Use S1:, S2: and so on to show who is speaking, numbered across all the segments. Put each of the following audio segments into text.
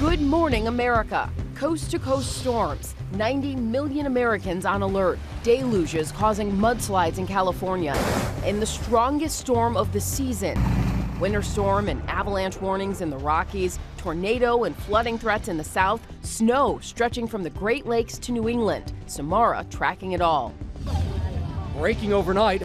S1: Good morning, America. Coast-to-coast storms, 90 million Americans on alert, deluges causing mudslides in California, and the strongest storm of the season. Winter storm and avalanche warnings in the Rockies, tornado and flooding threats in the south, snow stretching from the Great Lakes to New England. Samara tracking it all.
S2: Breaking overnight,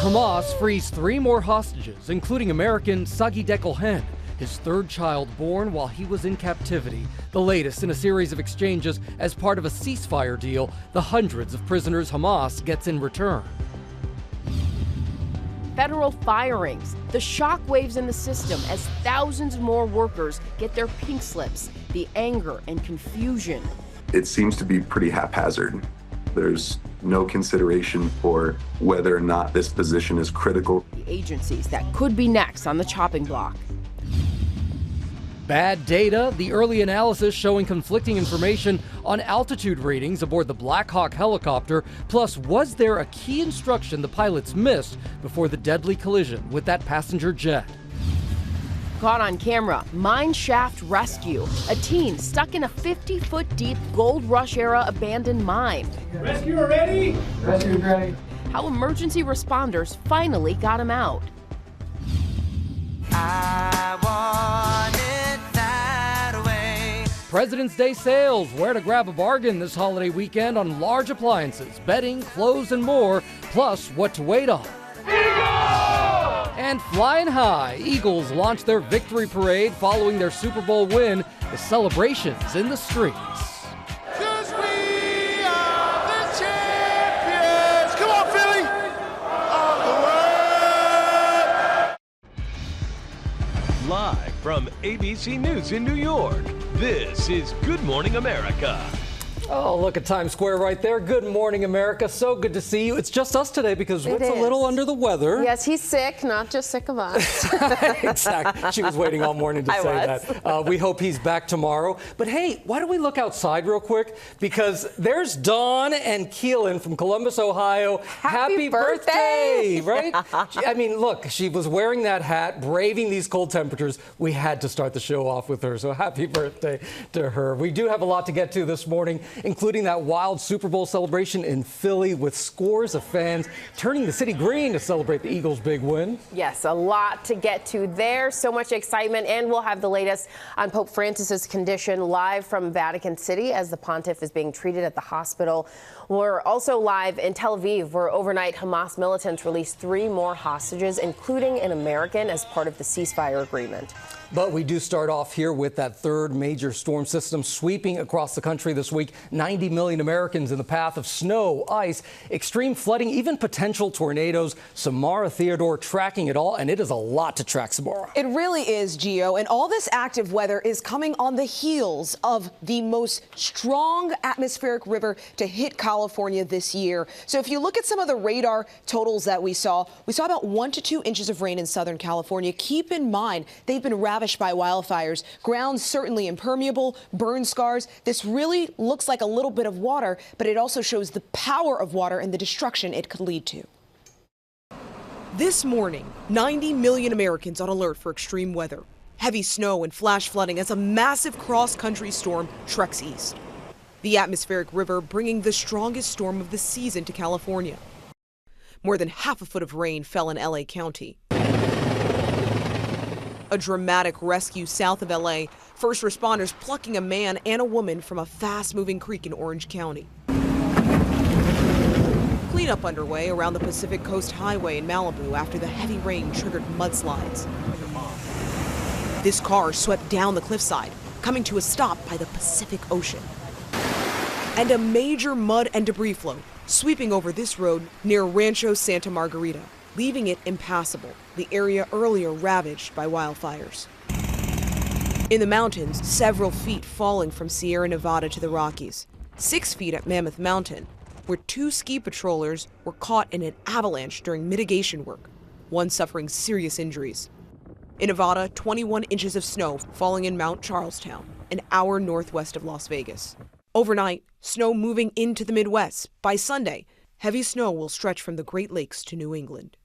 S2: Hamas frees 3 more hostages, including American Sagi Dekelhen, his 3rd child born while he was in captivity. The latest in a series of exchanges as part of a ceasefire deal, the hundreds of prisoners Hamas gets in return.
S1: Federal firings, the shockwaves in the system as thousands more workers get their pink slips, the anger and confusion.
S3: It seems to be pretty haphazard. There's no consideration for whether or not this position is critical.
S1: The agencies that could be next on the chopping block.
S2: Bad data, the early analysis showing conflicting information on altitude readings aboard the Black Hawk helicopter. Plus, was there a key instruction the pilots missed before the deadly collision with that passenger jet?
S1: Caught on camera, mine shaft rescue. A teen stuck in a 50-foot deep Gold Rush era abandoned mine.
S4: Rescue ready? Rescue ready.
S1: How emergency responders finally got him out.
S5: I want it that way.
S2: President's Day sales, where to grab a bargain this holiday weekend on large appliances, bedding, clothes, and more, plus what to wait on. And flying high, Eagles launched their victory parade following their Super Bowl win, the celebrations in the streets.
S4: 'Cause we are the champions! Come on, Philly! Of the world!
S6: Live from ABC News in New York, this is Good Morning America.
S2: Oh, look at Times Square right there. Good morning, America. So good to see you. It's just us today because Whit's a little under the weather.
S7: Yes, he's sick, not just sick of us.
S2: Exactly. She was waiting all morning to say that. We hope he's back tomorrow. But hey, why don't we look outside real quick? Because there's Dawn and Keelan from Columbus, Ohio.
S7: Happy birthday!
S2: Right? I mean, look, she was wearing that hat, braving these cold temperatures. We had to start the show off with her. So happy birthday to her. We do have a lot to get to this morning, including that wild Super Bowl celebration in Philly with scores of fans turning the city green to celebrate the Eagles' big win.
S7: Yes, a lot to get to there. So much excitement, and we'll have the latest on Pope Francis's condition live from Vatican City as the pontiff is being treated at the hospital. We're also live in Tel Aviv, where overnight Hamas militants released 3 more hostages, including an American, as part of the ceasefire agreement.
S2: But we do start off here with that 3rd major storm system sweeping across the country this week. 90 million Americans in the path of snow, ice, extreme flooding, even potential tornadoes. Samara Theodore tracking it all, and it is a lot to track, Samara.
S8: It really is, Gio, and all this active weather is coming on the heels of the most strong atmospheric river to hit California this year. So if you look at some of the radar totals that we saw about 1 to 2 inches of rain in Southern California. Keep in mind, they've been ravished by wildfires. Ground certainly impermeable, burn scars. This really looks like a little bit of water, but it also shows the power of water and the destruction it could lead to.
S9: This morning, 90 million Americans on alert for extreme weather. Heavy snow and flash flooding as a massive cross-country storm treks east. The atmospheric river bringing the strongest storm of the season to California. More than half a foot of rain fell in LA County. A dramatic rescue south of LA, first responders plucking a man and a woman from a fast-moving creek in Orange County. Cleanup underway around the Pacific Coast Highway in Malibu after the heavy rain triggered mudslides. This car swept down the cliffside, coming to a stop by the Pacific Ocean. And a major mud and debris flow sweeping over this road near Rancho Santa Margarita, leaving it impassable, the area earlier ravaged by wildfires. In the mountains, several feet falling from Sierra Nevada to the Rockies. 6 feet at Mammoth Mountain, where 2 ski patrollers were caught in an avalanche during mitigation work, one suffering serious injuries. In Nevada, 21 inches of snow falling in Mount Charlestown, an hour northwest of Las Vegas. Overnight, snow moving into the Midwest. By Sunday, heavy snow will stretch from the Great Lakes to New England.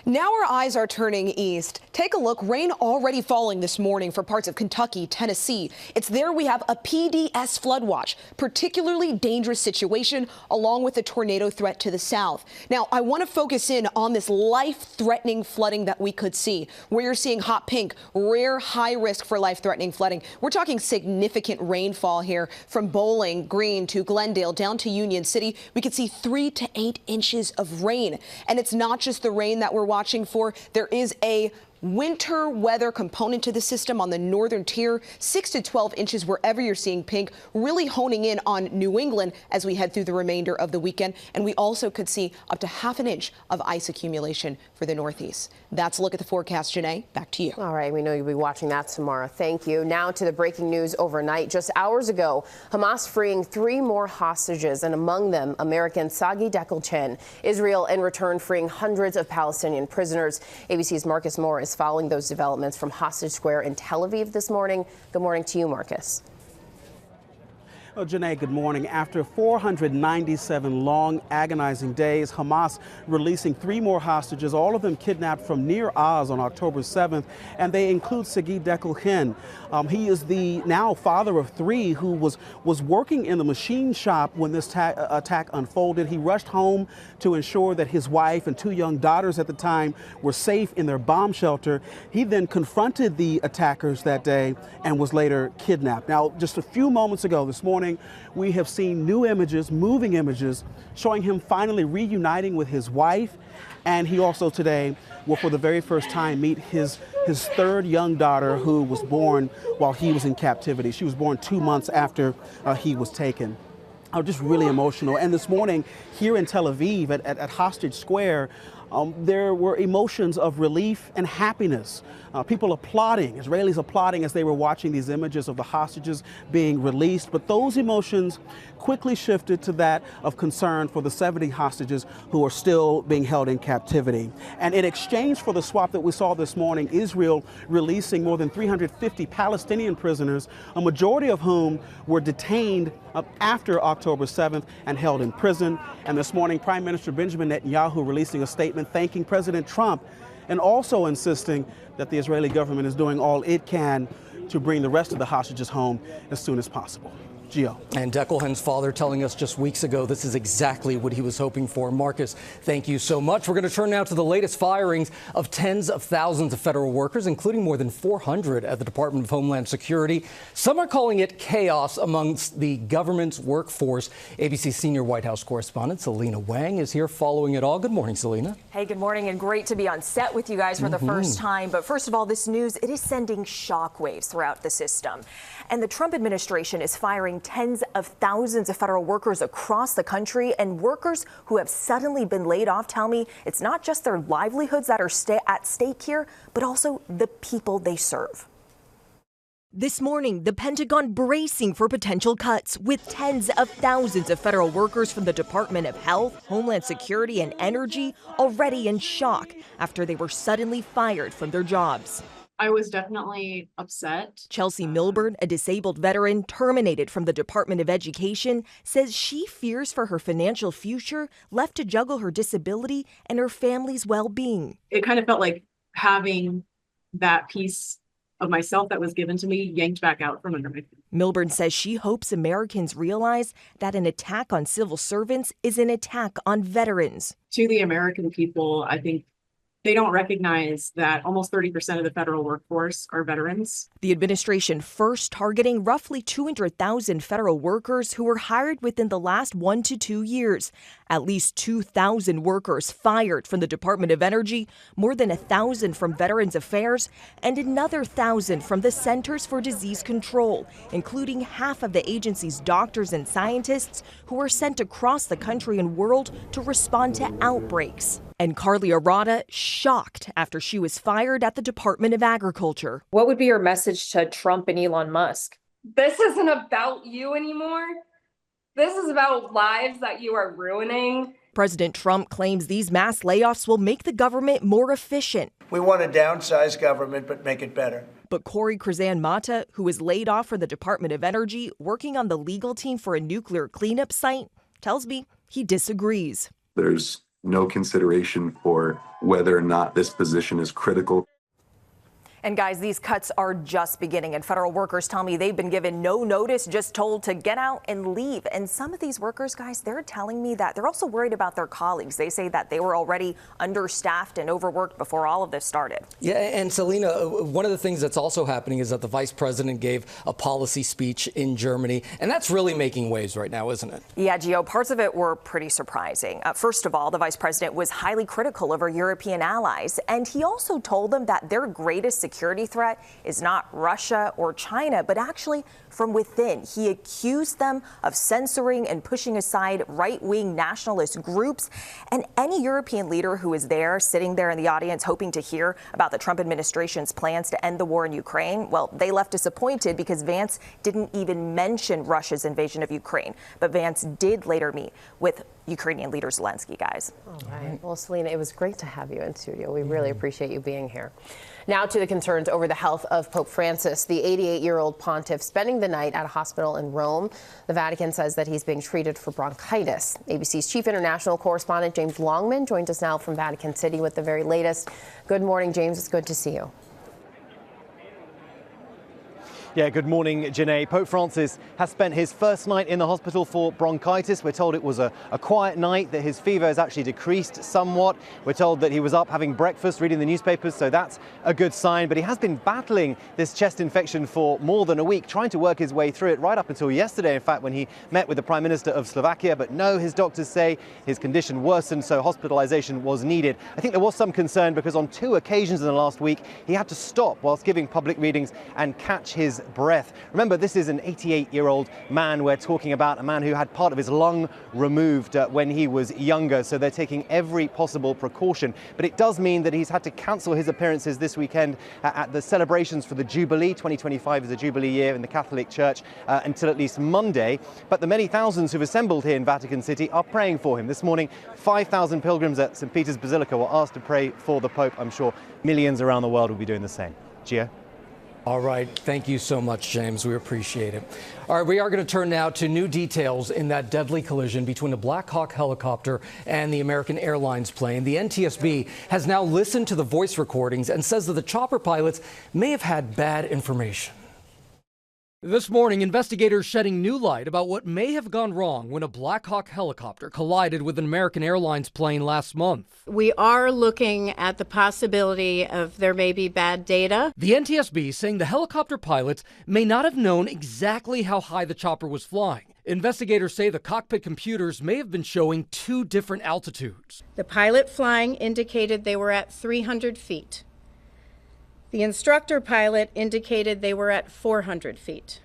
S8: Now our eyes are turning east. Take a look. Rain already falling this morning for parts of Kentucky, Tennessee. It's there we have a PDS flood watch, particularly dangerous situation, along with a tornado threat to the south. Now, I want to focus in on this life-threatening flooding that we could see, where you're seeing hot pink, rare high risk for life-threatening flooding. We're talking significant rainfall here from Bowling Green to Glendale down to Union City. We could see 3 to 8 inches of rain. And it's not just the rain that we're watching for. There is a winter weather component to the system on the northern tier, 6 to 12 inches wherever you're seeing pink, really honing in on New England as we head through the remainder of the weekend. And we also could see up to ½ an inch of ice accumulation for the Northeast. That's a look at the forecast. Janae, back to you.
S7: All right, we know you'll be watching that tomorrow. Thank you. Now to the breaking news overnight. Just hours ago, Hamas freeing 3 more hostages, and among them, American Sagi Dekelchen. Israel in return freeing hundreds of Palestinian prisoners. ABC's Marcus Moore is following those developments from Hostage Square in Tel Aviv this morning. Good morning to you, Marcus.
S10: Well, Janae, good morning. After 497 long, agonizing days, Hamas releasing 3 more hostages, all of them kidnapped from Near Oz on October 7th, and they include Sagi Dekelchen. He is the now father of 3 who was working in the machine shop when this attack unfolded. He rushed home to ensure that his wife and 2 young daughters at the time were safe in their bomb shelter. He then confronted the attackers that day and was later kidnapped. Now, just a few moments ago this morning, we have seen new images, moving images, showing him finally reuniting with his wife. And he also today will, for the very first time, meet his 3rd young daughter, who was born while he was in captivity. She was born 2 months after he was taken. Just really emotional. And this morning here in Tel Aviv at Hostage Square, there were emotions of relief and happiness. People applauding, Israelis applauding as they were watching these images of the hostages being released. But those emotions quickly shifted to that of concern for the 70 hostages who are still being held in captivity. And in exchange for the swap that we saw this morning, Israel releasing more than 350 Palestinian prisoners, a majority of whom were detained after October 7th and held in prison. And this morning, Prime Minister Benjamin Netanyahu releasing a statement thanking President Trump and also insisting that the Israeli government is doing all it can to bring the rest of the hostages home as soon as possible. Gio.
S2: And Dekelchen's father telling us just weeks ago this is exactly what he was hoping for. Marcus, thank you so much. We're going to turn now to the latest firings of tens of thousands of federal workers, including more than 400 at the Department of Homeland Security. Some are calling it chaos amongst the government's workforce. ABC senior White House correspondent Selena Wang is here following it all. Good morning, Selena.
S11: Hey, good morning, and great to be on set with you guys for the first time. But first of all, this news, it is sending shockwaves throughout the system. And the Trump administration is firing tens of thousands of federal workers across the country, and workers who have suddenly been laid off tell me it's not just their livelihoods that are at stake here, but also the people they serve. This morning, the Pentagon bracing for potential cuts, with tens of thousands of federal workers from the Department of Health, Homeland Security, and Energy already in shock after they were suddenly fired from their jobs.
S12: I was definitely upset.
S11: Chelsea Milburn, a disabled veteran terminated from the Department of Education, says she fears for her financial future, left to juggle her disability and her family's well-being.
S12: It kind of felt like having that piece of myself that was given to me yanked back out from under me.
S11: Milburn says she hopes Americans realize that an attack on civil servants is an attack on veterans.
S12: To the American people, I think they don't recognize that almost 30% of the federal workforce are veterans.
S11: The administration first targeting roughly 200,000 federal workers who were hired within the last 1 to 2 years. At least 2,000 workers fired from the Department of Energy, more than 1,000 from Veterans Affairs, and another 1,000 from the Centers for Disease Control, including half of the agency's doctors and scientists who were sent across the country and world to respond to outbreaks. And Carly Arata shocked after she was fired at the Department of Agriculture.
S13: What would be your message to Trump and Elon Musk?
S14: This isn't about you anymore. This is about lives that you are ruining.
S11: President Trump claims these mass layoffs will make the government more efficient.
S15: We want to downsize government, but make it better.
S11: But Corey Krzan-Mata, who was laid off from the Department of Energy, working on the legal team for a nuclear cleanup site, tells me he disagrees.
S3: There's no consideration for whether or not this position is critical.
S11: And guys, these cuts are just beginning, and federal workers tell me they've been given no notice, just told to get out and leave. And some of these workers, guys, they're telling me that they're also worried about their colleagues. They say that they were already understaffed and overworked before all of this started.
S2: Yeah, and Selena, one of the things that's also happening is that the vice president gave a policy speech in Germany, and that's really making waves right now, isn't it?
S11: Yeah, Gio, parts of it were pretty surprising. First of all, the vice president was highly critical of our European allies, and he also told them that their greatest security threat is not Russia or China, but actually from within. He accused them of censoring and pushing aside right-wing nationalist groups. And any European leader who is there, sitting there in the audience, hoping to hear about the Trump administration's plans to end the war in Ukraine, well, they left disappointed because Vance didn't even mention Russia's invasion of Ukraine. But Vance did later meet with Ukrainian leader Zelensky, guys.
S7: All right. Well, Selena, it was great to have you in studio. We really appreciate you being here. Now to the concerns over the health of Pope Francis, the 88-year-old pontiff spending the night at a hospital in Rome. The Vatican says that he's being treated for bronchitis. ABC's chief international correspondent James Longman joins us now from Vatican City with the very latest. Good morning, James. It's good to see you.
S16: Yeah, good morning, Janae. Pope Francis has spent his first night in the hospital for bronchitis. We're told it was a quiet night, that his fever has actually decreased somewhat. We're told that he was up having breakfast, reading the newspapers, so that's a good sign. But he has been battling this chest infection for more than a week, trying to work his way through it right up until yesterday, in fact, when he met with the Prime Minister of Slovakia. But no, his doctors say his condition worsened, so hospitalization was needed. I think there was some concern because on 2 occasions in the last week, he had to stop whilst giving public readings and catch his breath. Remember, this is an 88-year-old man we're talking about, a man who had part of his lung removed when he was younger, so they're taking every possible precaution. But it does mean that he's had to cancel his appearances this weekend at the celebrations for the Jubilee. 2025 is a Jubilee year in the Catholic Church until at least Monday. But the many thousands who've assembled here in Vatican City are praying for him. This morning, 5,000 pilgrims at St. Peter's Basilica were asked to pray for the Pope. I'm sure millions around the world will be doing the same. Gio?
S2: All right. Thank you so much, James. We appreciate it. All right. We are going to turn now to new details in that deadly collision between a Black Hawk helicopter and the American Airlines plane. The NTSB has now listened to the voice recordings and says that the chopper pilots may have had bad information. This morning, investigators shedding new light about what may have gone wrong when a Black Hawk helicopter collided with an American Airlines plane last month.
S17: We are looking at the possibility of there may be bad data.
S2: The NTSB saying the helicopter pilots may not have known exactly how high the chopper was flying. Investigators say the cockpit computers may have been showing 2 different altitudes.
S17: The pilot flying indicated they were at 300 feet. The instructor pilot indicated they were at 400 feet.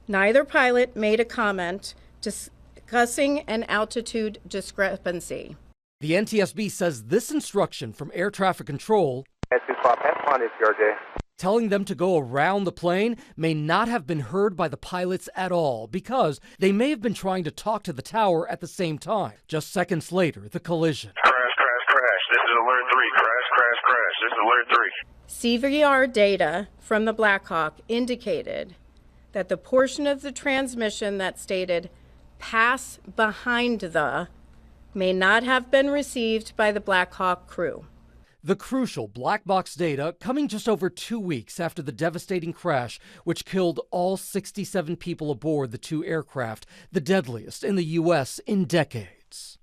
S17: Neither pilot made a comment discussing an altitude discrepancy.
S2: The NTSB says this instruction from air traffic control, telling them to go around the plane, may not have been heard by the pilots at all because they may have been trying to talk to the tower at the same time. Just seconds later, the collision.
S18: Crash, crash, crash. This is alert 3. Crash, crash, crash. This is alert 3.
S17: CVR data from the Black Hawk indicated that the portion of the transmission that stated pass behind the may not have been received by the Black Hawk crew.
S2: The crucial black box data coming just over 2 weeks after the devastating crash, which killed all 67 people aboard the 2 aircraft, the deadliest in the U.S. in decades.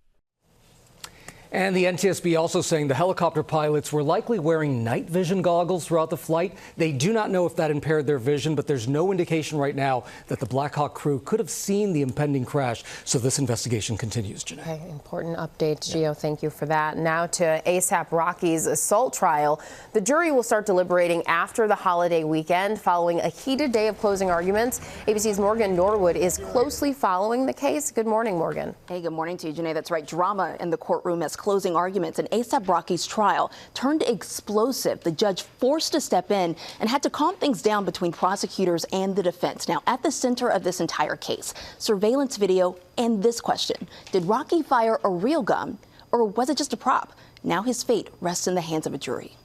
S2: And the NTSB also saying the helicopter pilots were likely wearing night vision goggles throughout the flight. They do not know if that impaired their vision, but there's no indication right now that the Black Hawk crew could have seen the impending crash. So this investigation continues, Janae.
S7: Okay, important updates, Gio. Thank you for that. Now to A$AP Rocky's assault trial. The jury will start deliberating after the holiday weekend following a heated day of closing arguments. ABC's Morgan Norwood is closely following the case. Good morning, Morgan.
S19: Hey, good morning to you, Janae. That's right. Drama in the courtroom as closing arguments in A$AP Rocky's trial turned explosive. The judge forced to step in and had to calm things down between prosecutors and the defense. Now, at the center of this entire case, surveillance video and this question: did Rocky fire a real gun or was it just a prop? Now his fate rests in the hands of a jury.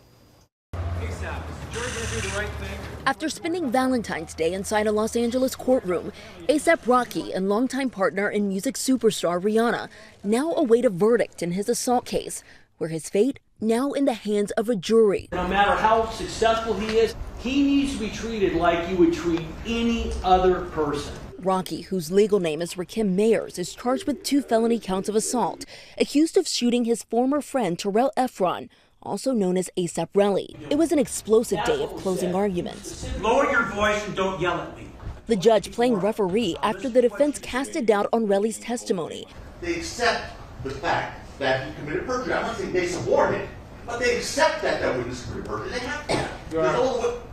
S20: After spending Valentine's Day inside a Los Angeles courtroom, A$AP Rocky and longtime partner and music superstar Rihanna now await a verdict in his assault case, where his fate now in the hands of a jury.
S21: No matter how successful he is, he needs to be treated like you would treat any other person.
S20: Rocky, whose legal name is Rakim Mayers, is charged with 2 felony counts of assault, accused of shooting his former friend Terrell Efron, also known as A$AP Relly. It was an explosive day of closing arguments.
S21: Lower your voice and don't yell at me.
S20: The judge playing referee after the defense casted doubt on Relly's testimony.
S22: They accept the fact that he committed perjury. I'm not saying they support it, but they accept that witness committed perjury. They have to.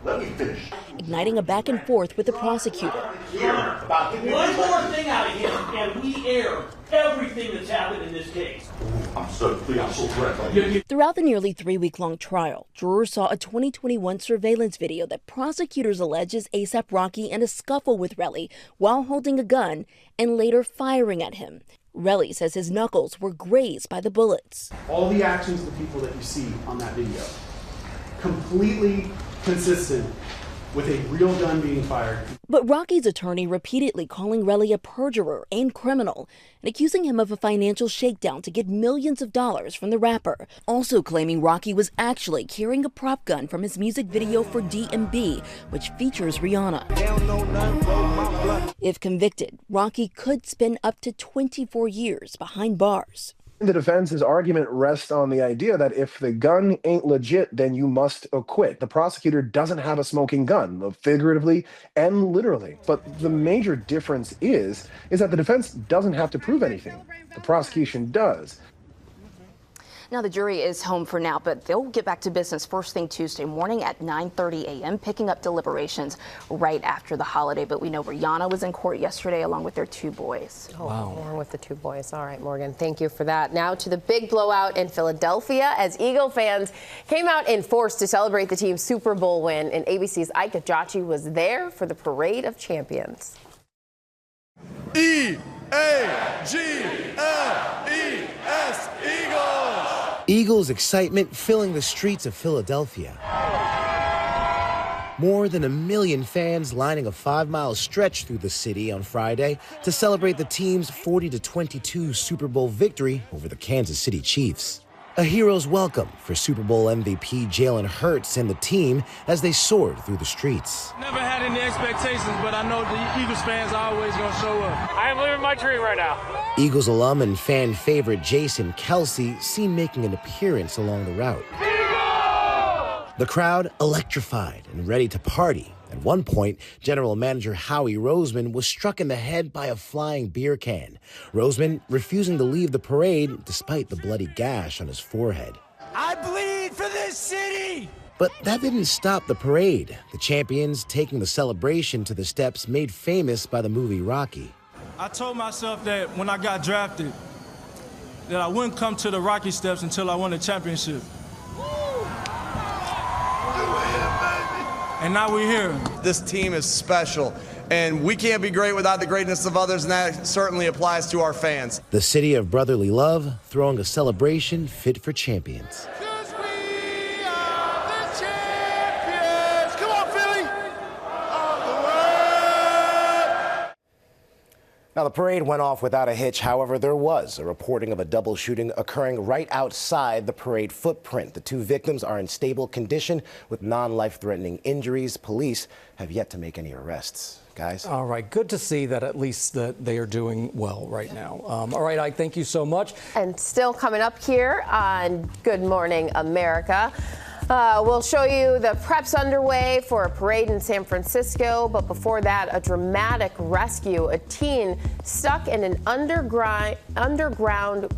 S22: Let me finish.
S20: Igniting a back and forth with the prosecutor.
S21: One more thing out of him, and we air everything that's happened in this case.
S22: I'm so grateful.
S20: Throughout the nearly 3-week-long trial, jurors saw a 2021 surveillance video that prosecutors allege is A$AP Rocky in a scuffle with Relly while holding a gun and later firing at him. Relly says his knuckles were grazed by the bullets.
S10: All the actions of the people that you see on that video, completely consistent with a real gun being fired.
S20: But Rocky's attorney repeatedly calling Relly a perjurer and criminal and accusing him of a financial shakedown to get millions of dollars from the rapper. Also claiming Rocky was actually carrying a prop gun from his music video for DMB, which features Rihanna. If convicted, Rocky could spend up to 24 years behind bars.
S23: The defense's argument rests on the idea that if the gun ain't legit, then you must acquit. The prosecutor doesn't have a smoking gun, figuratively and literally. But the major difference is that the defense doesn't have to prove anything. The prosecution does.
S19: Now, the jury is home for now, but they'll get back to business first thing Tuesday morning at 9:30 a.m., picking up deliberations right after the holiday. But we know Rihanna was in court yesterday along with their 2 boys.
S7: Oh, wow. Along with the 2 boys. All right, Morgan, thank you for that. Now to the big blowout in Philadelphia as Eagle fans came out in force to celebrate the team's Super Bowl win. And ABC's Ike Tkachuk was there for the Parade of Champions.
S4: E-A-G-L-E-S, Eagles!
S24: Eagles excitement filling the streets of Philadelphia. More than 1 million fans lining a 5-mile stretch through the city on Friday to celebrate the team's 40-22 Super Bowl victory over the Kansas City Chiefs. A hero's welcome for Super Bowl MVP Jalen Hurts and the team as they soared through the streets.
S25: Never had any expectations, but I know the Eagles fans are always going to show up. I am living my dream right now.
S24: Eagles alum and fan favorite Jason Kelce seen making an appearance along the route. Eagles! The crowd electrified and ready to party. At one point, General Manager Howie Roseman was struck in the head by a flying beer can. Roseman refusing to leave the parade despite the bloody gash on his forehead.
S4: I bleed for this city!
S24: But that didn't stop the parade. The champions taking the celebration to the steps made famous by the movie Rocky.
S25: I told myself that when I got drafted, that I wouldn't come to the Rocky steps until I won a championship. And now we're here.
S26: This team is special, and we can't be great without the greatness of others, and that certainly applies to our fans.
S24: The city of brotherly love throwing a celebration fit for champions. Now, the parade went off without a hitch. However, there was a reporting of a double shooting occurring right outside the parade footprint. The 2 victims are in stable condition with non-life-threatening injuries. Police have yet to make any arrests. Guys?
S2: All right. Good to see that at least that they are doing well right now. All right, Ike, thank you so much.
S7: And still coming up here on Good Morning America. We'll show you the preps underway for a parade in San Francisco. But before that, a dramatic rescue. A teen stuck in an underground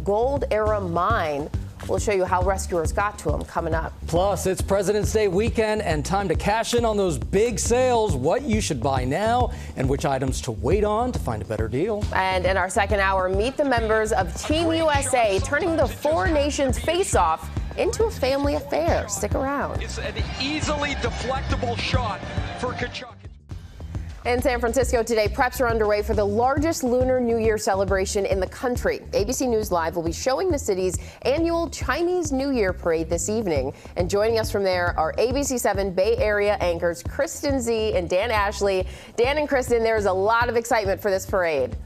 S7: gold era mine. We'll show you how rescuers got to him coming up.
S2: Plus, it's President's Day weekend and time to cash in on those big sales, what you should buy now and which items to wait on to find a better deal.
S7: And in our second hour, meet the members of Team USA turning the 4 nations face-off into a family affair. Stick around.
S27: It's an easily deflectable shot for Tkachuk.
S7: In San Francisco today, preps are underway for the largest Lunar New Year celebration in the country. ABC News Live will be showing the city's annual Chinese New Year parade this evening. And joining us from there are ABC 7 Bay Area anchors Kristen Z and Dan Ashley. Dan and Kristen, there's a lot of excitement for this parade.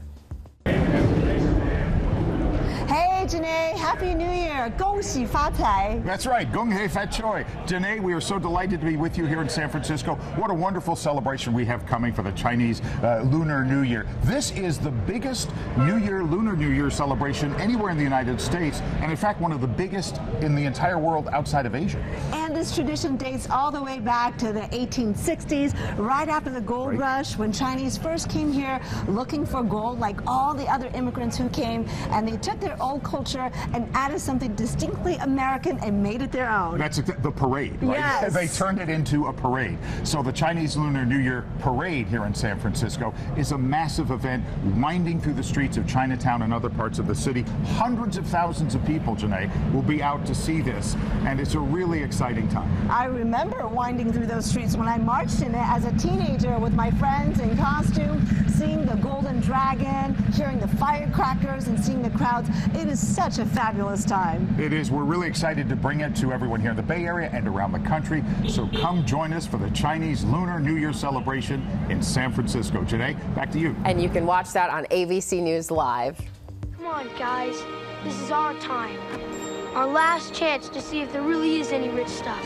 S1: Hey, Janae, Happy New Year. 恭喜发财.
S5: That's right. Gong hei fat choi. Janae, we are so delighted to be with you here in San Francisco. What a wonderful celebration we have coming for the Chinese Lunar New Year. This is the biggest Lunar New Year celebration anywhere in the United States, and in fact, one of the biggest in the entire world outside of Asia.
S1: And this tradition dates all the way back to the 1860s, right after the gold rush, when Chinese first came here looking for gold, like all the other immigrants who came, and they took their old culture and added something distinctly American and made it their own.
S5: That's the parade, right?
S1: Yes.
S5: They turned it into a parade. So the Chinese Lunar New Year parade here in San Francisco is a massive event winding through the streets of Chinatown and other parts of the city. Hundreds of thousands of people, Janae, will be out to see this, and it's a really exciting time.
S1: I remember winding through those streets when I marched in it as a teenager with my friends in costume, seeing the Golden Dragon, hearing the firecrackers, and seeing the crowds. It is such a fabulous time.
S5: It is. We're really excited to bring it to everyone here in the Bay Area and around the country. So come join us for the Chinese Lunar New Year celebration in San Francisco. Janae, back to you.
S7: And you can watch that on ABC News Live.
S6: Come on, guys. This is our time. Our last chance to see if there really is any rich stuff.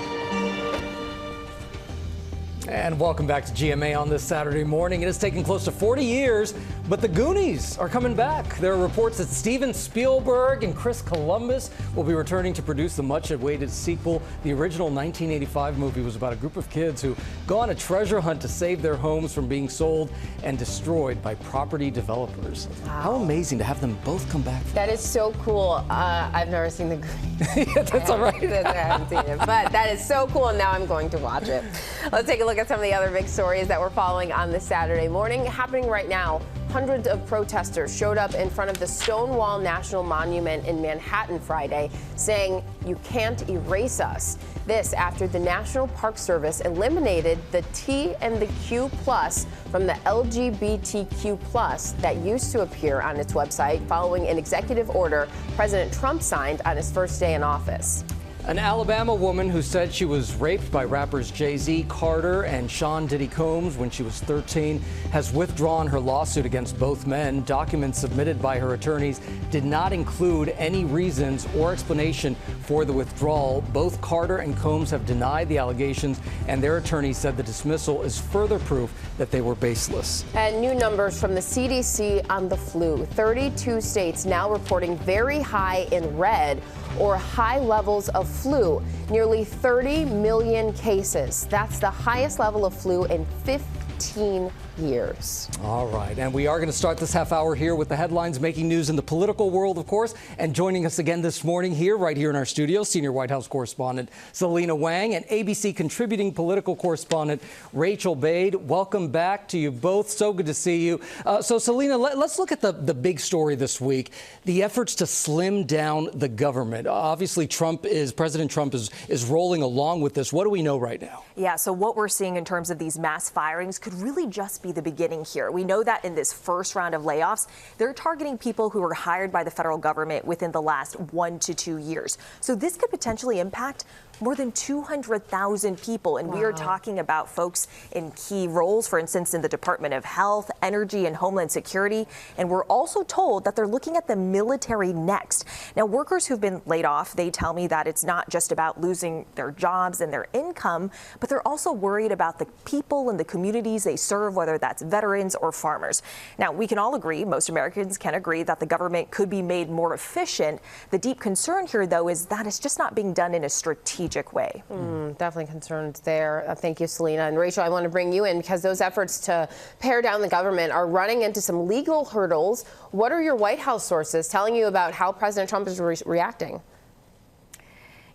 S2: And welcome back to GMA on this Saturday morning. It has taken close to 40 years, but the Goonies are coming back. There are reports that Steven Spielberg and Chris Columbus will be returning to produce the much-awaited sequel. The original 1985 movie was about a group of kids who go on a treasure hunt to save their homes from being sold and destroyed by property developers. Wow. How amazing to have them both come back.
S7: That is so cool. I've never seen the Goonies.
S2: Yeah, that's all right.
S7: I haven't seen it, but that is so cool, and now I'm going to watch it. Let's take a look at some of the other big stories that we're following on this Saturday morning. Happening right now, hundreds of protesters showed up in front of the Stonewall National Monument in Manhattan Friday, saying, "You can't erase us." This after the National Park Service eliminated the T and the Q plus from the LGBTQ plus that used to appear on its website following an executive order President Trump signed on his first day in office.
S2: An Alabama woman who said she was raped by rappers Jay-Z, Carter, and Sean Diddy Combs when she was 13 has withdrawn her lawsuit against both men. Documents submitted by her attorneys did not include any reasons or explanation for the withdrawal. Both Carter and Combs have denied the allegations, and their attorney said the dismissal is further proof that they were baseless.
S7: And new numbers from the CDC on the flu. 32 states now reporting very high in red or high levels of flu. Nearly 30 million cases. That's the highest level of flu in 15 years.
S2: All right, and we are going to start this half hour here with the headlines making news in the political world, of course. And joining us again this morning right here in our studio, senior White House correspondent Selena Wang and ABC contributing political correspondent Rachel Bade. Welcome back to you both. So good to see you. So Selena, let's look at the big story this week, the efforts to slim down the government. Obviously, President Trump is rolling along with this. What do we know right now?
S11: Yeah, so what we're seeing in terms of these mass firings could really just be the beginning here. We know that in this first round of layoffs, they're targeting people who were hired by the federal government within the last 1 to 2 years. So this could potentially impact more than 200,000 people. And we are talking about folks in key roles, for instance, in the Department of Health, Energy, and Homeland Security. And we're also told that they're looking at the military next. Now, workers who've been laid off, they tell me that it's not just about losing their jobs and their income, but they're also worried about the people and the communities they serve, whether that's veterans or farmers. Now, we can all agree, most Americans can agree, that the government could be made more efficient. The deep concern here, though, is that it's just not being done in a strategic way.
S7: Definitely concerned there. Thank you, Selena. And Rachel, I want to bring you in because those efforts to pare down the government are running into some legal hurdles. What are your White House sources telling you about how President Trump is reacting?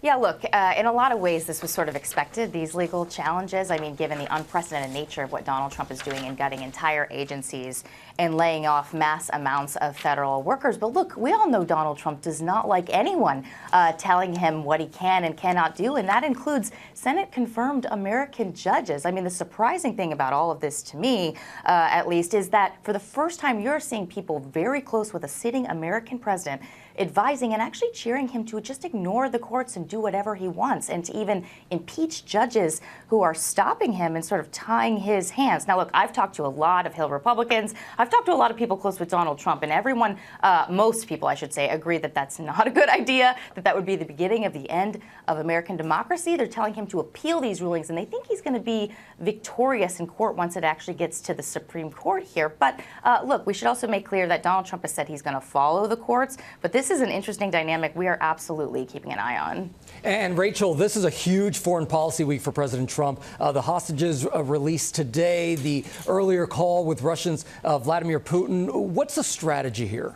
S8: Yeah, look, in a lot of ways, this was sort of expected, these legal challenges. I mean, given the unprecedented nature of what Donald Trump is doing in gutting entire agencies and laying off mass amounts of federal workers. But look, we all know Donald Trump does not like anyone telling him what he can and cannot do, and that includes Senate-confirmed American judges. I mean, the surprising thing about all of this to me, at least, is that for the first time, you're seeing people very close with a sitting American president advising and actually cheering him to just ignore the courts and do whatever he wants, and to even impeach judges who are stopping him and sort of tying his hands. Now, look, I've talked to a lot of Hill Republicans. I've talked to a lot of people close with Donald Trump, and everyone, most people, I should say, agree that that's not a good idea, that that would be the beginning of the end of American democracy. They're telling him to appeal these rulings, and they think he's going to be victorious in court once it actually gets to the Supreme Court here. But look, we should also make clear that Donald Trump has said he's going to follow the courts, but this is an interesting dynamic we are absolutely keeping an eye on.
S2: And Rachel, this is a huge foreign policy week for President Trump. The hostages released today, the earlier call with Russians Vladimir Putin. What's the strategy here?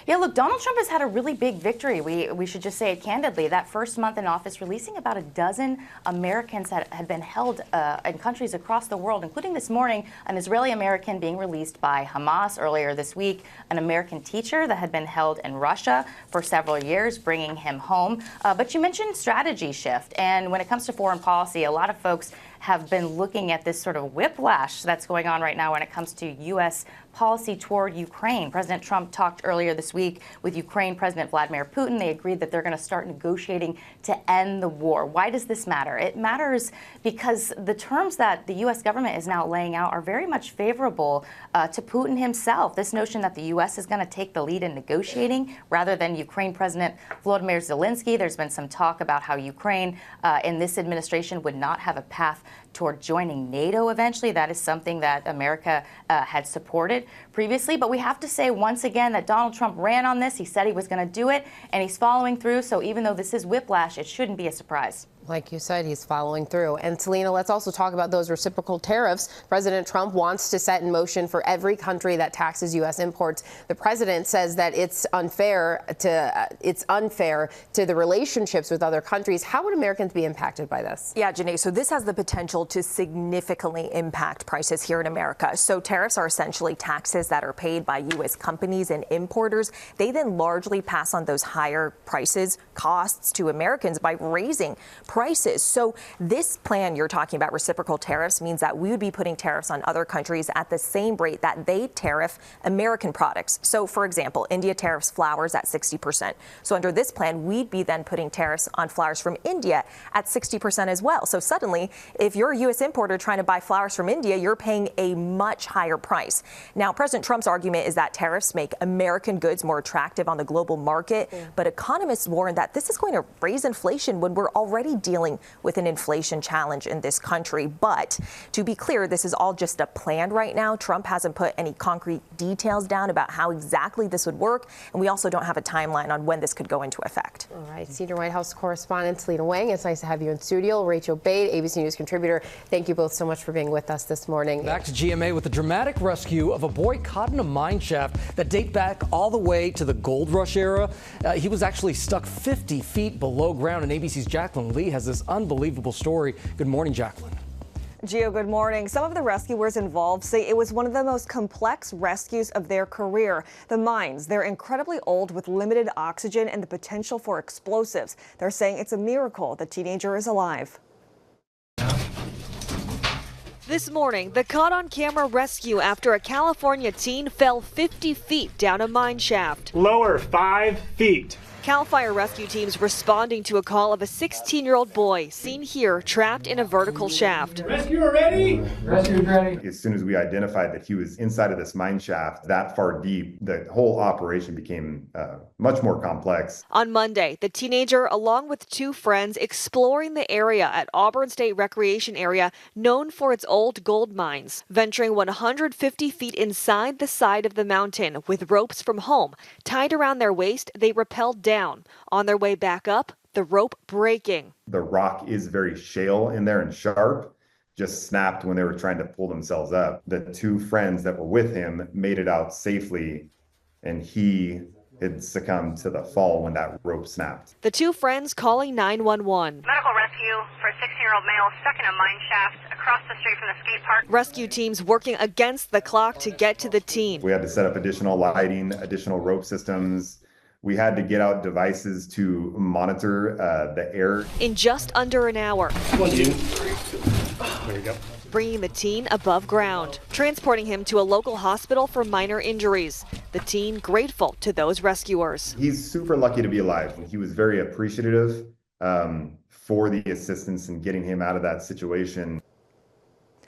S8: Yeah, look, Donald Trump has had a really big victory. We should just say it candidly. That first month in office, releasing about a dozen Americans that had been held in countries across the world, including this morning, an Israeli American being released by Hamas. Earlier this week, an American teacher that had been held in Russia for several years, bringing him home. But you mentioned strategy shift. And when it comes to foreign policy, a lot of folks have been looking at this sort of whiplash that's going on right now when it comes to U.S. policy toward Ukraine. President Trump talked earlier this week with Ukraine President Vladimir Putin. They agreed that they're going to start negotiating to end the war. Why does this matter? It matters because the terms that the U.S. government is now laying out are very much favorable to Putin himself. This notion that the U.S. is going to take the lead in negotiating rather than Ukraine President Volodymyr Zelensky. There's been some talk about how Ukraine in this administration would not have a path toward joining NATO eventually. That is something that America had supported previously. But we have to say once again that Donald Trump ran on this. He said he was going to do it, and he's following through. So even though this is whiplash, it shouldn't be a surprise.
S7: Like you said, he's following through. And Selena, let's also talk about those reciprocal tariffs. President Trump wants to set in motion for every country that taxes U.S. imports. The president says that it's unfair to the relationships with other countries. How would Americans be impacted by this?
S11: Yeah, Janae, so this has the potential to significantly impact prices here in America. So tariffs are essentially taxes that are paid by U.S. companies and importers. They then largely pass on those higher costs to Americans by raising prices. So this plan you're talking about, reciprocal tariffs, means that we would be putting tariffs on other countries at the same rate that they tariff American products. So, for example, India tariffs flowers at 60%. So under this plan, we'd be then putting tariffs on flowers from India at 60% as well. So suddenly, if you're a U.S. importer trying to buy flowers from India, you're paying a much higher price. Now, President Trump's argument is that tariffs make American goods more attractive on the global market, but economists warn that this is going to raise inflation when we're already dealing with an inflation challenge in this country. But to be clear, this is all just a plan right now. Trump hasn't put any concrete details down about how exactly this would work, and we also don't have a timeline on when this could go into effect.
S7: All right, senior White House correspondent Selena Wang, it's nice to have you in studio. Rachel Bate, ABC News contributor, thank you both so much for being with us this morning.
S2: Back to GMA with the dramatic rescue of a boy caught in a mine shaft that date back all the way to the gold rush era. He was actually stuck 50 feet below ground, and ABC's Jacqueline Lee has this unbelievable story. Good morning, Jacqueline.
S9: Gio, good morning. Some of the rescuers involved say it was one of the most complex rescues of their career. The mines, they're incredibly old with limited oxygen and the potential for explosives. They're saying it's a miracle the teenager is alive. This morning, the caught-on-camera rescue after a California teen fell 50 feet down a mine shaft.
S12: Lower 5 feet.
S9: Cal Fire rescue teams responding to a call of a 16-year-old boy seen here trapped in a vertical shaft.
S12: Rescuer ready?
S13: Rescue ready. As soon as we identified that he was inside of this mine shaft that far deep, the whole operation became much more complex.
S9: On Monday, the teenager, along with two friends, exploring the area at Auburn State Recreation Area, known for its old gold mines, venturing 150 feet inside the side of the mountain with ropes from home tied around their waist. They rappelled down. On their way back up, the rope breaking.
S13: The rock is very shale in there and sharp, just snapped when they were trying to pull themselves up. The two friends that were with him made it out safely, and he had succumbed to the fall when that rope snapped.
S9: The two friends calling 911.
S3: Medical rescue for a 60-year-old male stuck in a mine shaft across the street from the skate park.
S9: Rescue teams working against the clock to get to the teen.
S13: We had to set up additional lighting, additional rope systems. We had to get out devices to monitor the air.
S9: In just under an hour.
S12: 1, 2, 3. There you go.
S9: Bringing the teen above ground, transporting him to a local hospital for minor injuries. The teen grateful to those rescuers.
S13: He's super lucky to be alive. He was very appreciative for the assistance in getting him out of that situation.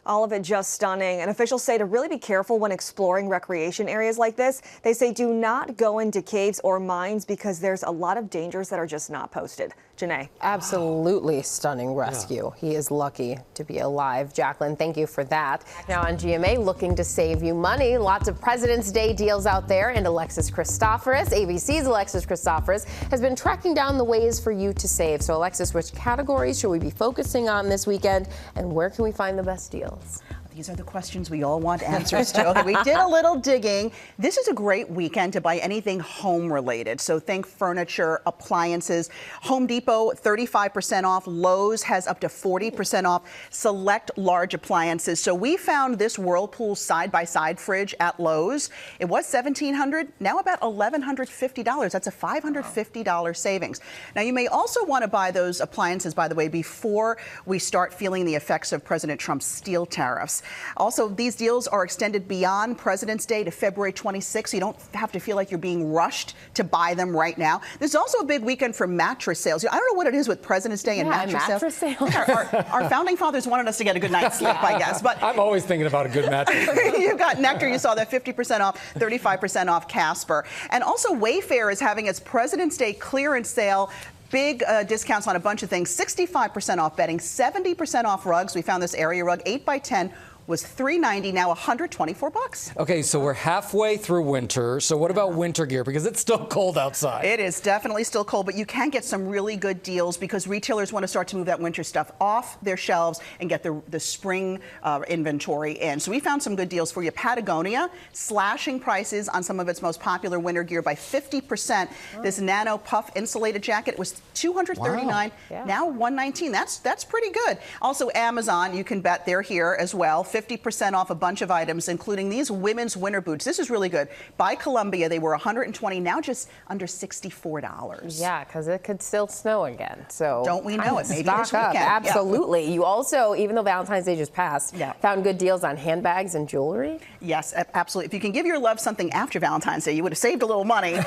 S11: All of it just stunning. And officials say to really be careful when exploring recreation areas like this. They say do not go into caves or mines because there's a lot of dangers that are just not posted. Janae.
S7: Absolutely stunning rescue. Yeah. He is lucky to be alive. Jacqueline, thank you for that. Now on GMA, looking to save you money. Lots of President's Day deals out there. And Alexis Christoforous, ABC's Alexis Christoforous, has been tracking down the ways for you to save. So Alexis, which categories should we be focusing on this weekend? And where can we find the best deals?
S14: These are the questions we all want answers to. Okay, we did a little digging. This is a great weekend to buy anything home related. So think furniture, appliances. Home Depot, 35% off. Lowe's has up to 40% off. Select large appliances. So we found this Whirlpool side-by-side fridge at Lowe's. It was $1,700, now about $1,150. That's a $550 savings. Now you may also want to buy those appliances, by the way, before we start feeling the effects of President Trump's steel tariffs. Also, these deals are extended beyond President's Day to February 26th, so you don't have to feel like you're being rushed to buy them right now. There's also a big weekend for mattress sales. I don't know what it is with President's Day and mattress sales. Our founding fathers wanted us to get a good night's sleep, I guess. But
S2: I'm always thinking about a good mattress.
S14: You got Nectar. You saw that 50% off, 35% off Casper. And also Wayfair is having its President's Day clearance sale. Big discounts on a bunch of things. 65% off bedding, 70% off rugs. We found this area rug, 8x10. Was $390, now $124.
S2: Okay, so we're halfway through winter. So what about winter gear? Because it's still cold outside.
S14: It is definitely still cold, but you can get some really good deals because retailers want to start to move that winter stuff off their shelves and get the spring inventory in. So we found some good deals for you. Patagonia slashing prices on some of its most popular winter gear by 50%. This Nano Puff insulated jacket was $239, now $119. That's pretty good. Also Amazon, you can bet they're here as well. 50% off a bunch of items, including these women's winter boots. This is really good. By Columbia, they were $120, now just under $64.
S7: Yeah, because it could still snow again. So
S14: don't we know it? Maybe this
S7: stock up.
S14: weekend.
S7: Absolutely. Yeah. You also, even though Valentine's Day just passed, found good deals on handbags and jewelry.
S14: Yes, absolutely. If you can give your love something after Valentine's Day, you would have saved a little money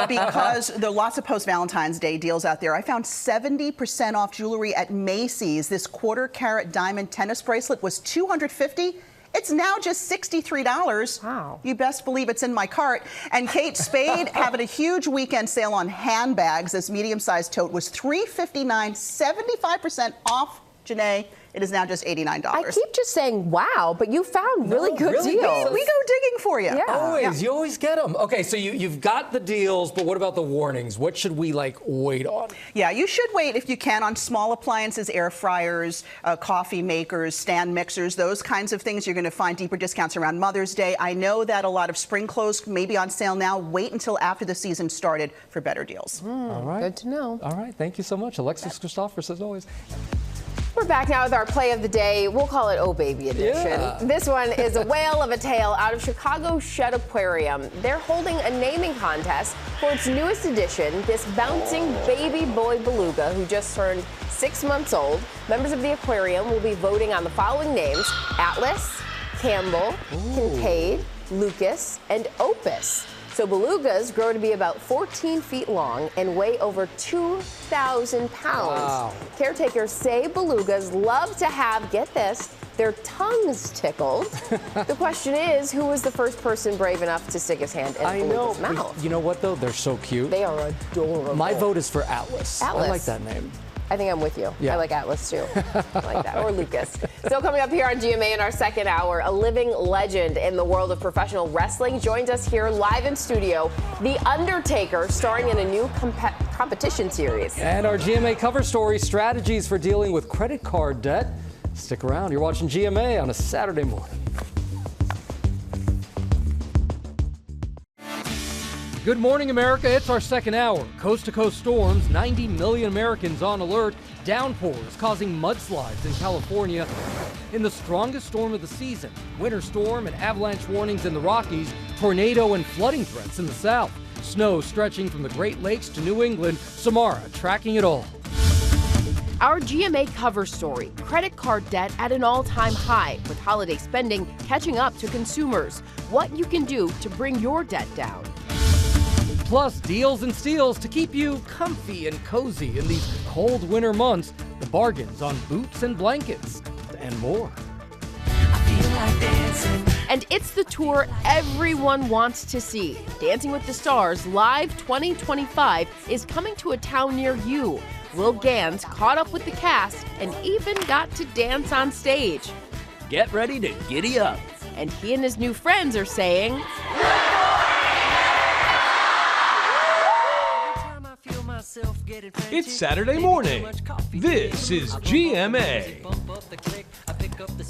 S14: because there are lots of post-Valentine's Day deals out there. I found 70% off jewelry at Macy's. This quarter-carat diamond tennis bracelet was $250. It's now just $63.
S7: Wow.
S14: You best believe it's in my cart. And Kate Spade having a huge weekend sale on handbags. This medium-sized tote was $359, 75% off. Janae, it is now just $89.
S7: I keep just saying, wow, but you found really good deals.
S14: We go digging for you.
S7: Yeah.
S2: Always. You always get them. Okay, so you've got the deals, but what about the warnings? What should we, wait on?
S14: Yeah, you should wait if you can on small appliances, air fryers, coffee makers, stand mixers, those kinds of things. You're going to find deeper discounts around Mother's Day. I know that a lot of spring clothes may be on sale now. Wait until after the season started for better deals.
S2: All right.
S7: Good to know.
S2: All right. Thank you so much. Alexis Christoforous, as always.
S7: We're back now with our play of the day. We'll call it Oh Baby Edition.
S2: Yeah.
S7: This one is a whale of a tale out of Chicago Shed Aquarium. They're holding a naming contest for its newest edition, this bouncing baby boy beluga who just turned 6 months old. Members of the aquarium will be voting on the following names: Atlas, Campbell, Kincaid, Lucas, and Opus. So belugas grow to be about 14 feet long and weigh over 2,000 pounds.
S2: Wow.
S7: Caretakers say belugas love to have, get this, their tongues tickled. The question is, who was the first person brave enough to stick his hand in a beluga's mouth?
S2: You know what, though? They're so cute.
S7: They are adorable.
S2: My vote is for Atlas.
S7: Atlas.
S2: I like that name.
S7: I think I'm with you.
S2: Yeah.
S7: I like Atlas too. I like that. Or Lucas. Still coming up here on GMA in our second hour, a living legend in the world of professional wrestling joins us here live in studio. The Undertaker, starring in a new competition series.
S2: And our GMA cover story, strategies for dealing with credit card debt. Stick around. You're watching GMA on a Saturday morning. Good morning, America. It's our second hour. Coast-to-coast storms, 90 million Americans on alert. Downpours causing mudslides in California. In the strongest storm of the season, winter storm and avalanche warnings in the Rockies, tornado and flooding threats in the south. Snow stretching from the Great Lakes to New England. Samara tracking it all.
S7: Our GMA cover story, credit card debt at an all-time high, with holiday spending catching up to consumers. What you can do to bring your debt down.
S2: Plus, deals and steals to keep you comfy and cozy in these cold winter months. The bargains on boots and blankets, and more.
S7: And it's the tour everyone wants to see. Dancing with the Stars Live 2025 is coming to a town near you. Will Gans caught up with the cast and even got to dance on stage.
S15: Get ready to giddy up.
S7: And he and his new friends are saying,
S16: It's Saturday morning. This is GMA.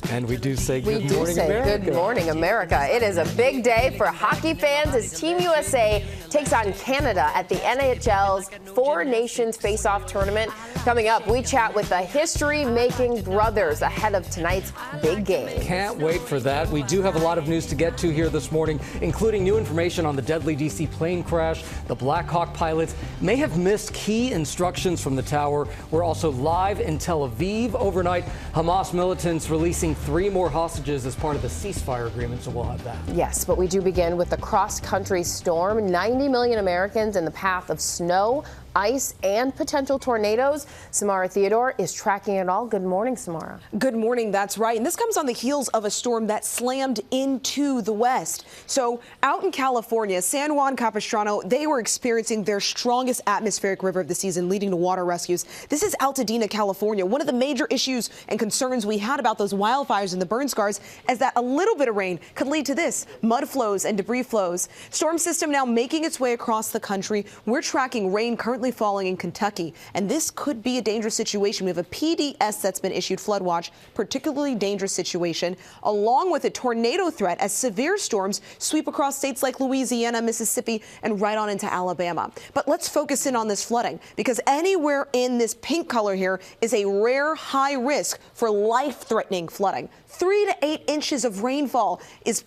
S2: And we do say
S7: We
S2: good
S7: do
S2: morning,
S7: say
S2: America.
S7: good morning, America. It is a big day for hockey fans as Team USA takes on Canada at the NHL's Four Nations Face-Off Tournament. Coming up, we chat with the history-making brothers ahead of tonight's big game.
S2: Can't wait for that. We do have a lot of news to get to here this morning, including new information on the deadly D.C. plane crash. The Black Hawk pilots may have missed key instructions from the tower. We're also live in Tel Aviv overnight. Hamas militants releasing 3 more hostages as part of the ceasefire agreement, so we'll have that.
S7: Yes, but we do begin with the cross-country storm. 90 million Americans in the path of snow, ice, and potential tornadoes. Samara Theodore is tracking it all. Good morning, Samara.
S17: Good morning, that's right. And this comes on the heels of a storm that slammed into the west. So out in California, San Juan Capistrano, they were experiencing their strongest atmospheric river of the season, leading to water rescues. This is Altadena, California. One of the major issues and concerns we had about those wildfires and the burn scars is that a little bit of rain could lead to this, mud flows and debris flows. Storm system now making its way across the country. We're tracking rain currently falling in Kentucky, and this could be a dangerous situation. We have a PDS that's been issued, flood watch, particularly dangerous situation, along with a tornado threat as severe storms sweep across states like Louisiana, Mississippi, and right on into Alabama. But let's focus in on this flooding, because anywhere in this pink color here is a rare high risk for life-threatening flooding. 3 to 8 inches of rainfall is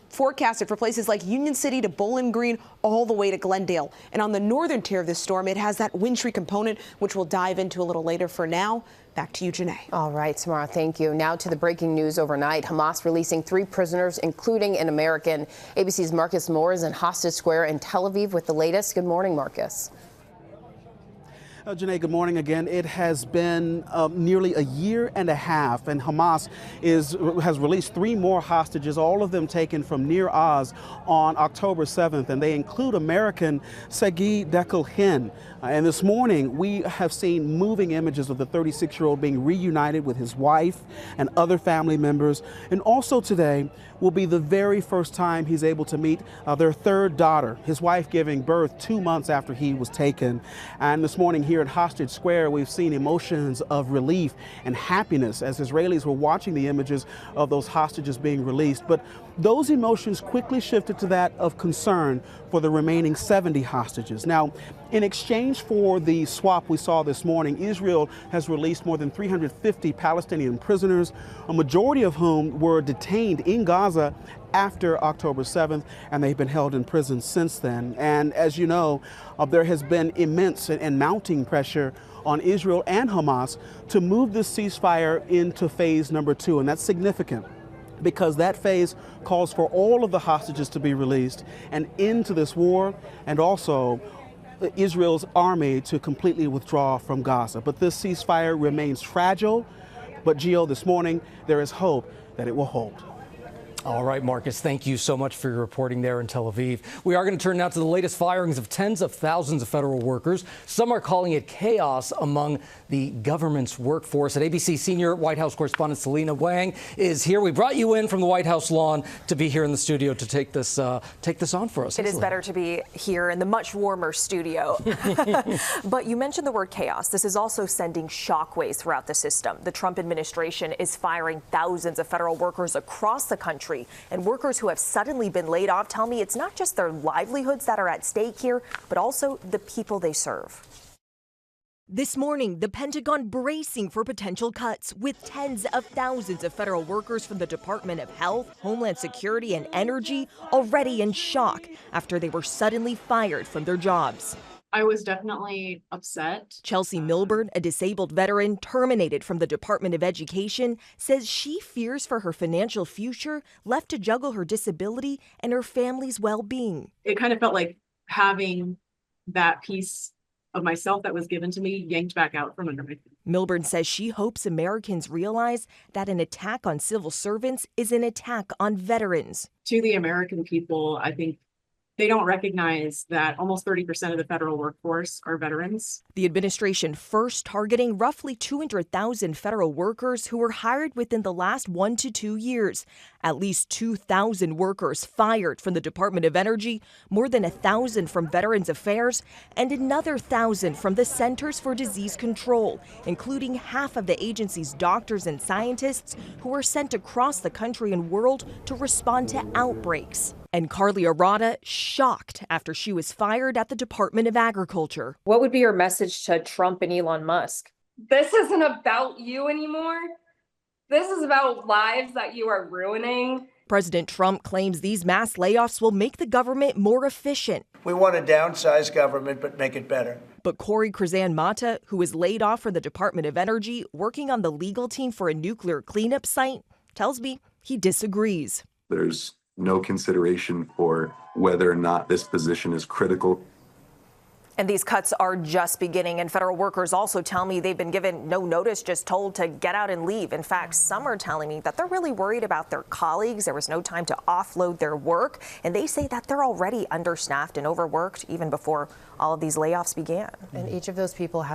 S17: forecasted for places like Union City to Bowling Green, all the way to Glendale. And on the northern tier of this storm, it has that wintry component, which we'll dive into a little later. For now, back to you, Janae.
S7: All right, Samara, thank you. Now to the breaking news overnight. Hamas releasing 3 prisoners, including an American. ABC's Marcus Moore is in Hostage Square in Tel Aviv with the latest. Good morning, Marcus.
S10: Janae, good morning again. It has been nearly a year and a half, and Hamas has released 3 more hostages, all of them taken from Near Oz on October 7th, and they include American Sagi Dekelhin. And this morning, we have seen moving images of the 36-year-old being reunited with his wife and other family members. And also today will be the very first time he's able to meet their 3rd daughter, his wife giving birth 2 months after he was taken. And this morning here at Hostage Square, we've seen emotions of relief and happiness as Israelis were watching the images of those hostages being released. But those emotions quickly shifted to that of concern for the remaining 70 hostages. Now, in exchange for the swap we saw this morning, Israel has released more than 350 Palestinian prisoners, a majority of whom were detained in Gaza after October 7th, and they've been held in prison since then. And as you know, there has been immense and mounting pressure on Israel and Hamas to move this ceasefire into phase number 2, and that's significant, because that phase calls for all of the hostages to be released and into this war, and also Israel's army to completely withdraw from Gaza. But this ceasefire remains fragile. But Gio, this morning, there is hope that it will hold.
S2: All right, Marcus, thank you so much for your reporting there in Tel Aviv. We are going to turn now to the latest firings of tens of thousands of federal workers. Some are calling it chaos among the government's workforce. At ABC, senior White House correspondent Selena Wang is here. We brought you in from the White House lawn to be here in the studio to take this on for us.
S11: It is better to be here in the much warmer studio. But you mentioned the word chaos. This is also sending shockwaves throughout the system. The Trump administration is firing thousands of federal workers across the country country. And workers who have suddenly been laid off tell me it's not just their livelihoods that are at stake here, but also the people they serve.
S18: This morning, the Pentagon bracing for potential cuts, with tens of thousands of federal workers from the Department of Health, Homeland Security, and Energy already in shock after they were suddenly fired from their jobs.
S19: I was definitely upset.
S18: Chelsea Milburn, a disabled veteran terminated from the Department of Education, says she fears for her financial future, left to juggle her disability and her family's well-being.
S19: It kind of felt like having that piece of myself that was given to me yanked back out from under me.
S18: Milburn says she hopes Americans realize that an attack on civil servants is an attack on veterans.
S19: To the American people, I think they don't recognize that almost 30% of the federal workforce are veterans.
S18: The administration first targeting roughly 200,000 federal workers who were hired within the last 1 to 2 years. At least 2,000 workers fired from the Department of Energy, more than 1,000 from Veterans Affairs, and another 1,000 from the Centers for Disease Control, including half of the agency's doctors and scientists who were sent across the country and world to respond to outbreaks. And Carly Arata shocked after she was fired at the Department of Agriculture.
S20: What would be your message to Trump and Elon Musk?
S21: This isn't about you anymore. This is about lives that you are ruining.
S18: President Trump claims these mass layoffs will make the government more efficient.
S22: We want to downsize government, but make it better.
S18: But Corey Krzan-Mata, who was laid off from the Department of Energy, working on the legal team for a nuclear cleanup site, tells me he disagrees.
S23: There's no consideration for whether or not this position is critical.
S11: And these cuts are just beginning. And federal workers also tell me they've been given no notice, just told to get out and leave. In fact, some are telling me that they're really worried about their colleagues. There was no time to offload their work. And they say that they're already understaffed and overworked even before all of these layoffs began.
S7: And each of those people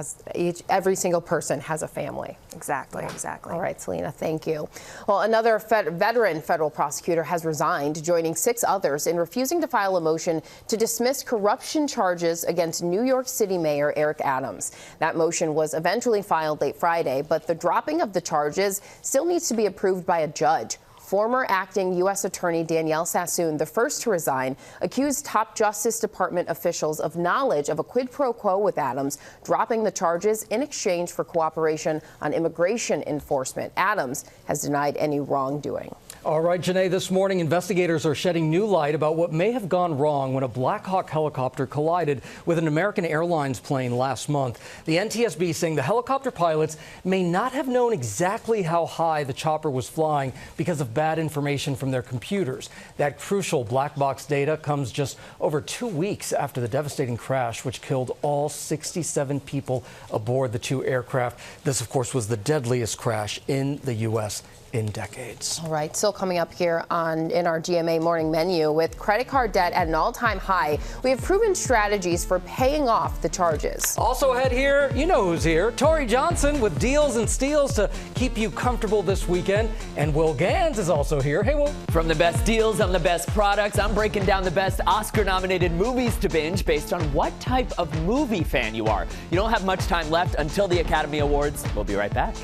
S7: every single person has a family.
S11: Exactly.
S7: All right, Selena, thank you. Well, another veteran federal prosecutor has resigned, joining 6 others in refusing to file a motion to dismiss corruption charges against New York City Mayor Eric Adams. That motion was eventually filed late Friday, but the dropping of the charges still needs to be approved by a judge. Former acting U.S. Attorney Danielle Sassoon, the first to resign, accused top Justice Department officials of knowledge of a quid pro quo with Adams, dropping the charges in exchange for cooperation on immigration enforcement. Adams has denied any wrongdoing.
S2: All right, Janae, this morning investigators are shedding new light about what may have gone wrong when a Black Hawk helicopter collided with an American Airlines plane last month. The NTSB saying the helicopter pilots may not have known exactly how high the chopper was flying because of bad information from their computers. That crucial black box data comes just over 2 weeks after the devastating crash, which killed all 67 people aboard the 2 aircraft. This, of course, was the deadliest crash in the U.S. in decades.
S7: All right, still coming up here in our GMA morning menu, with credit card debt at an all-time high, we have proven strategies for paying off the charges.
S2: Also ahead here, you know who's here, Tori Johnson with deals and steals to keep you comfortable this weekend, and Will Gans is also here. Hey, Will.
S27: From the best deals on the best products, I'm breaking down the best Oscar-nominated movies to binge based on what type of movie fan you are. You don't have much time left until the Academy Awards. We'll be right back.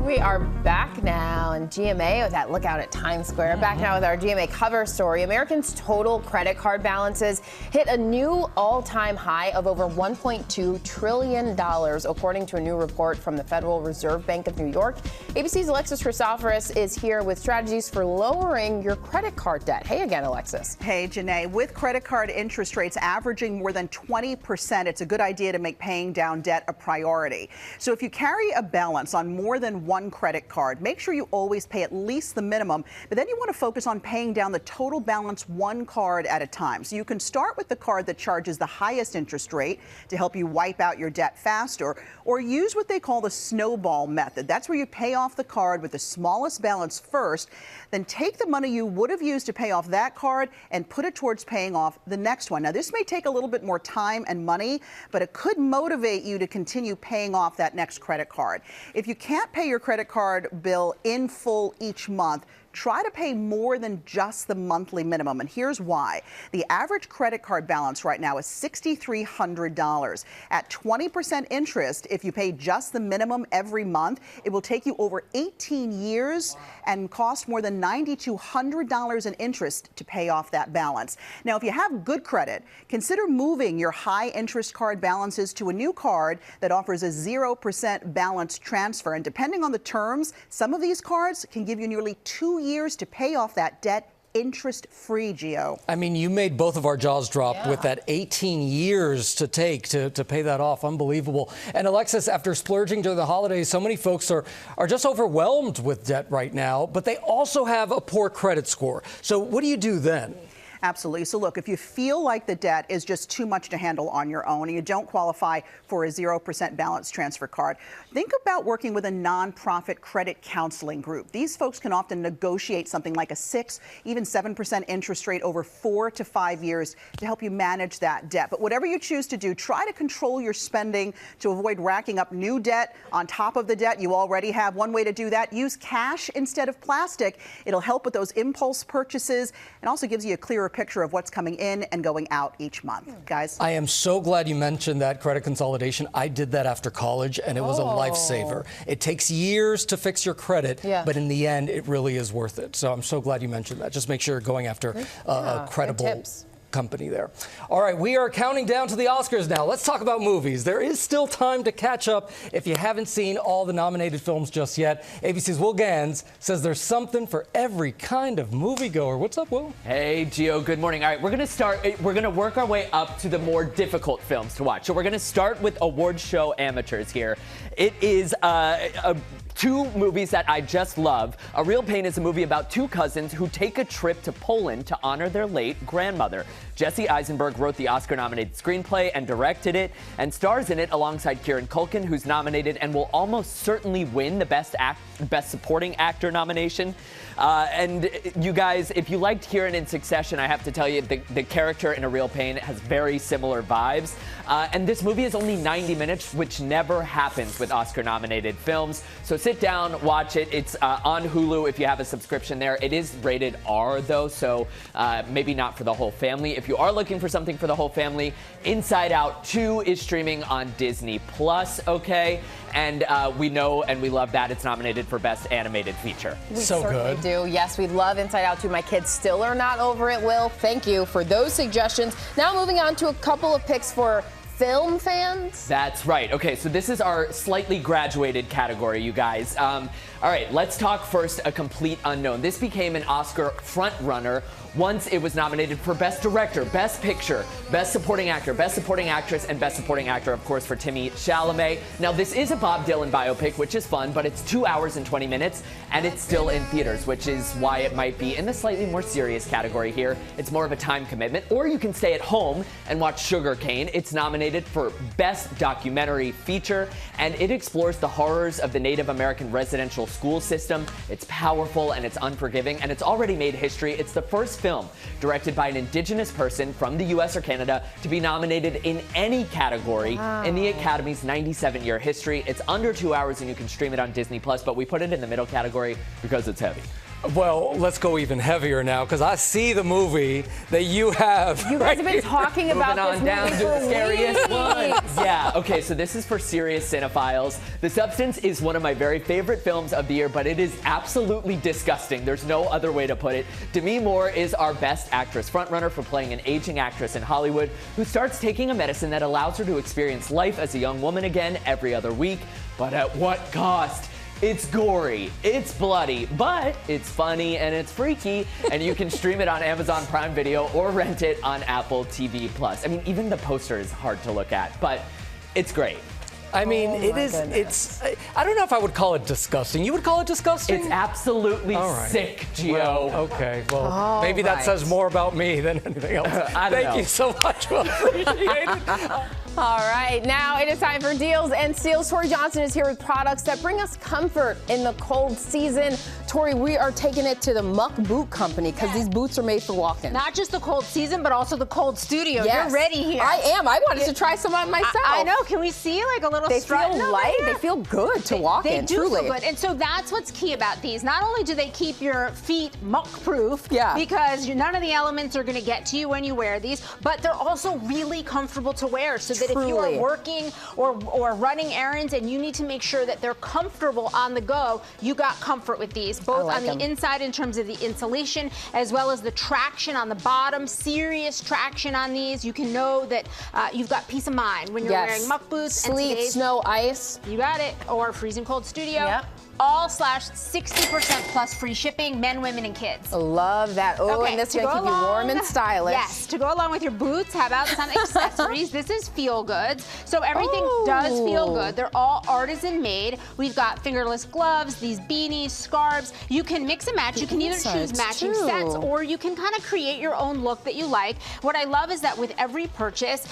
S7: We are back now in GMA with that lookout at Times Square. Back now with our GMA cover story. Americans' total credit card balances hit a new all-time high of over $1.2 trillion, according to a new report from the Federal Reserve Bank of New York. ABC's Alexis Christoforous is here with strategies for lowering your credit card debt. Hey again, Alexis.
S14: Hey, Janae. With credit card interest rates averaging more than 20%, it's a good idea to make paying down debt a priority. So if you carry a balance on more than one credit card, make sure you always pay at least the minimum, but then you want to focus on paying down the total balance one card at a time. So you can start with the card that charges the highest interest rate to help you wipe out your debt faster, or use what they call the snowball method. That's where you pay off the card with the smallest balance first, then take the money you would have used to pay off that card and put it towards paying off the next one. Now, this may take a little bit more time and money, but it could motivate you to continue paying off that next credit card. If you can't pay your credit card bill in full each month, try to pay more than just the monthly minimum. And here's why. The average credit card balance right now is $6,300. At 20% interest, if you pay just the minimum every month, it will take you over 18 years and cost more than $9,200 in interest to pay off that balance. Now, if you have good credit, consider moving your high interest card balances to a new card that offers a 0% balance transfer. And depending on the terms, some of these cards can give you nearly 2 years to pay off that debt interest-free, Gio.
S2: I mean, you made both of our jaws drop with that 18 years to take to pay that off. Unbelievable. And Alexis, after splurging during the holidays, so many folks are just overwhelmed with debt right now, but they also have a poor credit score. So what do you do then?
S14: Absolutely. So look, if you feel like the debt is just too much to handle on your own and you don't qualify for a 0% balance transfer card, think about working with a nonprofit credit counseling group. These folks can often negotiate something like a 6, even 7% interest rate over 4 to 5 years to help you manage that debt. But whatever you choose to do, try to control your spending to avoid racking up new debt on top of the debt you already have. One way to do that, use cash instead of plastic. It'll help with those impulse purchases and also gives you a clearer picture of what's coming in and going out each month. Guys?
S2: I am so glad you mentioned that credit consolidation. I did that after college, and it was a lifesaver. It takes years to fix your credit, but in the end, it really is worth it. So I'm so glad you mentioned that. Just make sure you're going after a credible company there. All right, we are counting down to the Oscars now. Let's talk about movies. There is still time to catch up if you haven't seen all the nominated films just yet. ABC's Will Gans says there's something for every kind of moviegoer. What's up, Will?
S27: Hey, Gio. Good morning. All right, we're going to work our way up to the more difficult films to watch. So we're going to start with award show amateurs here. It is two movies that I just love. A Real Pain is a movie about two cousins who take a trip to Poland to honor their late grandmother. Jesse Eisenberg wrote the Oscar-nominated screenplay and directed it, and stars in it alongside Kieran Culkin, who's nominated and will almost certainly win the Best Supporting Actor nomination. And you guys, if you liked Kieran in Succession, I have to tell you, the character in A Real Pain has very similar vibes. And this movie is only 90 minutes, which never happens with Oscar-nominated films. So sit down, watch it. It's on Hulu if you have a subscription there. It is rated R, though, so maybe not for the whole family. If you are looking for something for the whole family, Inside Out 2 is streaming on Disney+, okay? And we know and we love that it's nominated for Best Animated Feature.
S7: We certainly do. Yes, we love Inside Out 2. My kids still are not over it, Will. Thank you for those suggestions. Now moving on to a couple of picks for film fans.
S27: That's right. Okay, so this is our slightly graduated category, you guys. All right, let's talk first A Complete Unknown. This became an Oscar frontrunner once it was nominated for Best Director, Best Picture, Best Supporting Actor, Best Supporting Actress, and Best Supporting Actor, of course, for Timothée Chalamet. Now, this is a Bob Dylan biopic, which is fun, but it's 2 hours and 20 minutes, and it's still in theaters, which is why it might be in the slightly more serious category here. It's more of a time commitment, or you can stay at home and watch Sugar Cane. It's nominated for Best Documentary Feature, and it explores the horrors of the Native American residential school system. It's powerful and it's unforgiving, and it's already made history. It's the first film directed by an Indigenous person from the U.S. or Canada to be nominated in any category in the Academy's 97-year history. It's under 2 hours and you can stream it on Disney+, but we put it in the middle category because it's heavy.
S2: Well, let's go even heavier now, because I see the movie that you have.
S7: You guys have been talking about this movie
S27: down to
S7: for
S27: the scariest
S7: weeks.
S27: one. Yeah, okay, so this is for serious cinephiles. The Substance is one of my very favorite films of the year, but it is absolutely disgusting. There's no other way to put it. Demi Moore is our Best Actress frontrunner for playing an aging actress in Hollywood who starts taking a medicine that allows her to experience life as a young woman again every other week. But at what cost? It's gory, it's bloody, but it's funny and it's freaky, and you can stream it on Amazon Prime Video or rent it on Apple TV+. I mean, even the poster is hard to look at, but it's great.
S2: I mean, I don't know if I would call it disgusting. You would call it disgusting?
S27: It's absolutely sick, Gio.
S2: Well, okay, well, maybe that says more about me than anything else.
S27: I don't know.
S2: Thank you so much. Well, appreciate it.
S7: All right, now it is time for Deals and Steals. Tori Johnson is here with products that bring us comfort in the cold season. Tori, we are taking it to the Muck Boot Company because these boots are made for walking.
S1: Not just the cold season, but also the cold studio.
S7: Yes.
S1: You're ready here.
S7: I am. I wanted to try some on myself.
S1: I know. Can we see like a little
S7: They
S1: strut?
S7: feel light. They feel good to walk in,
S1: They do
S7: truly.
S1: feel good. And so that's what's key about these. Not only do they keep your feet muck-proof, because none of the elements are going to get to you when you wear these, but they're also really comfortable to wear so that if you are working or running errands and you need to make sure that they're comfortable on the go, you got comfort with these, both on the inside in terms of the insulation as well as the traction on the bottom, serious traction on these. You can know that you've got peace of mind when you're wearing muck boots.
S7: Sleet, snow, ice.
S1: You got it. Or freezing cold studio. All slash 60% plus free shipping, men, women, and kids.
S7: Love that. Oh, and this is going to keep you warm and stylish.
S1: Yes, to go along with your boots, how about some accessories? This is Feel Goods. So everything does feel good. They're all artisan made. We've got fingerless gloves, these beanies, scarves. You can mix and match. You can either choose matching sets or you can kind of create your own look that you like. What I love is that with every purchase,